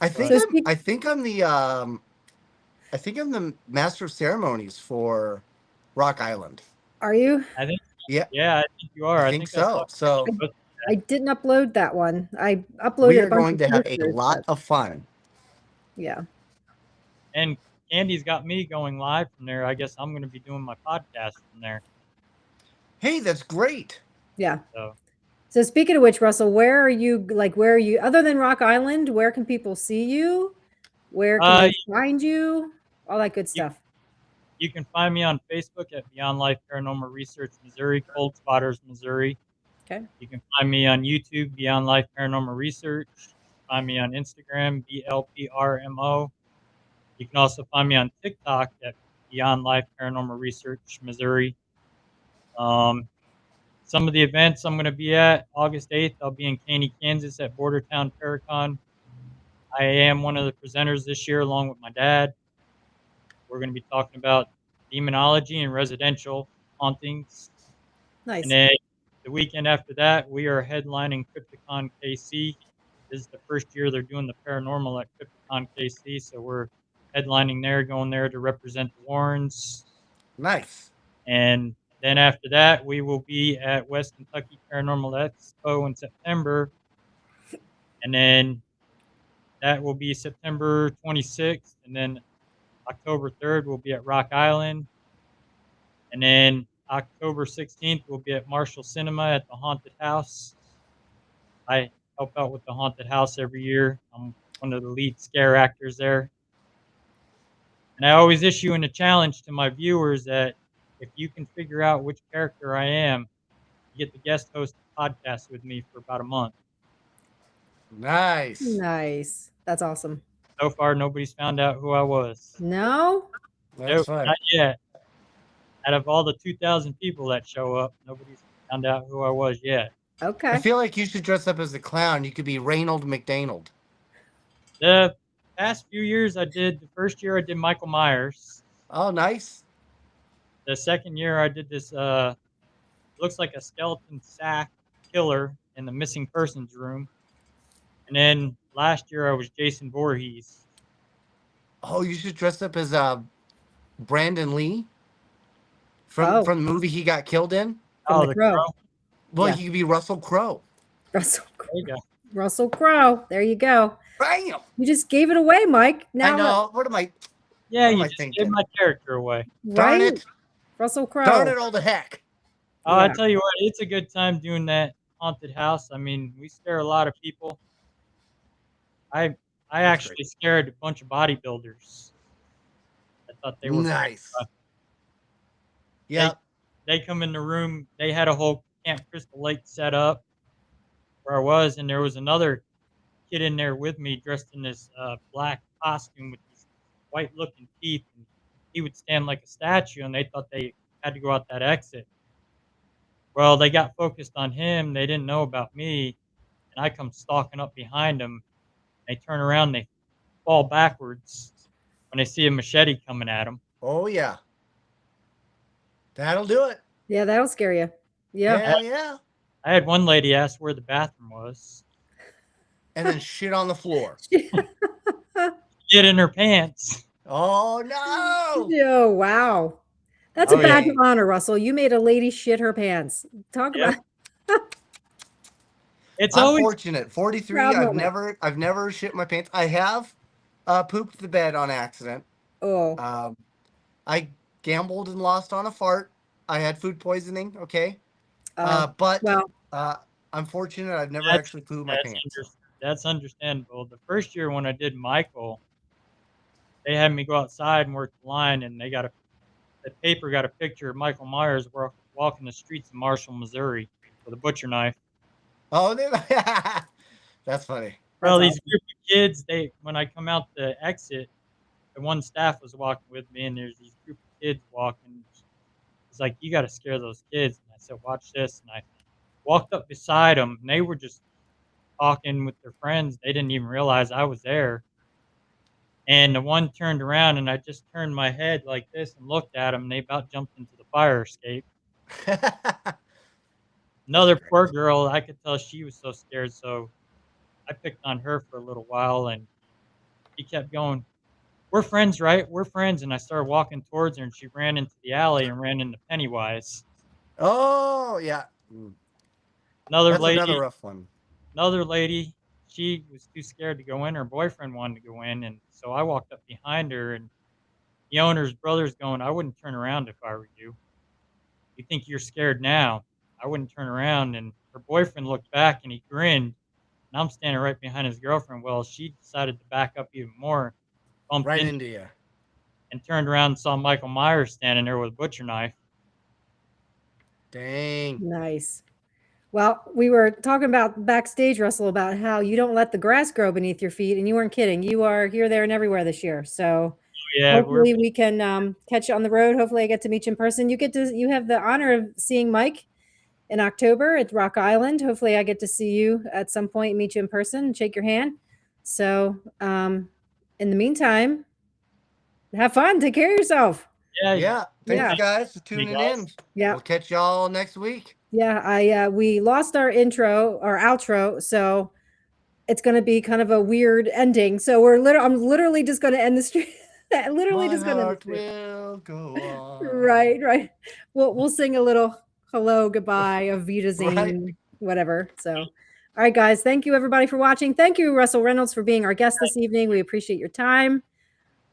I think So I'm speak, I think I'm the I think I'm the master of ceremonies for Rock Island. are you? I think Yeah, Yeah, I think you are. I I think think I saw so. So you. I didn't upload that one. I we uploaded a are bunch going of to have a pictures, lot but of fun. yeah. And Candy's got me going live from there. I guess I'm going to be doing my podcast from there. Hey, that's great. Yeah. So So speaking of which, Russell, where are you where are you other than Rock Island, where can people see you? Where can uh, they find you? All that good you, stuff. you can find me on Facebook at Beyond Life Paranormal Research Missouri, Cold Spotters, Missouri. Okay. You can find me on YouTube, Beyond Life Paranormal Research. Find me on Instagram, BLPRMO. You can also find me on TikTok at Beyond Life Paranormal Research Missouri. Um, some of the events I'm going to be at August 8th, I'll be in Caney, Kansas at Bordertown Paracon. I am one of the presenters this year along with my dad. We're going to be talking about demonology and residential hauntings. And Nice. then the weekend after that, we are headlining Crypticon KC. This is the first year they're doing the paranormal at Crypticon KC, so we're headlining there, going there to represent the Warrens. Nice. And then after that, we will be at West Kentucky Paranormal Expo in September. And then that will be September 26th. And then October 3rd, we'll be at Rock Island. And then October 16th, we'll be at Marshall Cinema at the Haunted House. I help out with the Haunted House every year. I'm one of the lead scare actors there. And I always issue in a challenge to my viewers that if you can figure out which character I am, you get the guest host podcast with me for about a month. Nice. Nice. That's awesome. So far, nobody's found out who I was. No? That's Nope, fun. not yet. Out of all the 2,000 people that show up, nobody's found out who I was yet. I Okay. feel like you should dress up as a clown. You could be Reynolds McDonald. The past few years, the first year I did Michael Myers. Oh, nice. The second year I did this, looks like a skeleton sack killer in the missing persons room. And then last year I was Jason Voorhees. Oh, you should dress up as Brandon Lee Oh. from the movie he got killed in. From the Crow. Well, Yeah. he could be Russell Crowe. Russell There you go. Russell Crowe. There you go. Bam! You just gave it away, Mike. Now I know. What am I? Yeah, What am you I just thinking? gave my character away. Darn Right? it! Russell Crowe. Darn it all to heck! Oh, I Yeah. tell you what, it's a good time doing that haunted house. I mean, we scare a lot of people. I actually scared a bunch of bodybuilders. I thought they were Nice. uh, Yeah. They come in the room. They had a whole Camp Crystal Lake set up where I was, and there was another kid in there with me dressed in this black costume with these white-looking teeth. And he would stand like a statue, and they thought they had to go out that exit. Well, they got focused on him. They didn't know about me, and I come stalking up behind them. They turn around, and they fall backwards when they see a machete coming at them. Oh yeah. That'll do it. Yeah, that'll scare you. Yeah. Hell yeah. I had one lady ask where the bathroom was. And then shit on the floor. Get in her pants. Oh no. Oh, wow. That's Oh, a badge yeah. of honor, Russell. You made a lady shit her pants. Talk Yep. about It's I'm always fortunate. 43. Proud I've moment. never shit my pants. I have pooped the bed on accident. Oh. I gambled and lost on a fart. I had food poisoning. Okay. But well, I'm fortunate. I've never That's- actually pooped my pants. That's understandable. The first year when I did Michael, they had me go outside and work the line, and the paper got a picture of Michael Myers walking the streets of Marshall, Missouri, with a butcher knife. Oh, that's funny. Well, That's these group of kids, when I come out the exit, the one staff was walking with me, and there's these group of kids walking. It's like, you got to scare those kids. And I said, watch this. And I walked up beside them, and they were just talking with their friends. They didn't even realize I was there. And the one turned around, and I just turned my head like this and looked at them, and they about jumped into the fire escape. Another poor girl, I could tell she was so scared, so I picked on her for a little while, and she kept going, we're friends, right? We're friends. And I started walking towards her, and she ran into the alley and ran into Pennywise. Oh yeah. Another That's lady, another rough one. another lady, she was too scared to go in. Her boyfriend wanted to go in, and so I walked up behind her, and the owner's brother's going, "I wouldn't turn around if I were you. You think you're scared now? I wouldn't turn around." And her boyfriend looked back and he grinned, and I'm standing right behind his girlfriend. Well, she decided to back up even more, bumped Right into into you. and turned around and saw Michael Myers standing there with a butcher knife. Dang. Nice. Well, we were talking about backstage, Russell, about how you don't let the grass grow beneath your feet, and you weren't kidding. You are here, there, and everywhere this year. So Yeah, hopefully we can catch you on the road. Hopefully I get to meet you in person. You have the honor of seeing Mike in October at Rock Island. Hopefully I get to see you at some point and meet you in person and shake your hand. So in the meantime, have fun. Take care of yourself. Yeah. Thanks, Yeah. guys, for Hey, tuning guys. in. Yeah. We'll catch y'all next week. Yeah. We lost our outro. So it's going to be kind of a weird ending. So I'm literally just going to end the stream. Literally My just going to end the heart stream. will go on. Right. We'll sing a little hello, goodbye, Auf Wiedersehen, Right. whatever. So, all right, guys. Thank you everybody for watching. Thank you, Russell Reynolds, for being our guest this evening. We appreciate your time.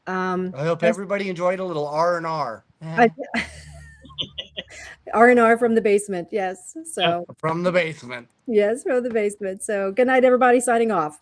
I hope Nice- everybody enjoyed a little R&R. R&R from the basement. Yes. So From the basement. yes, from the basement. So good night, everybody. Signing off.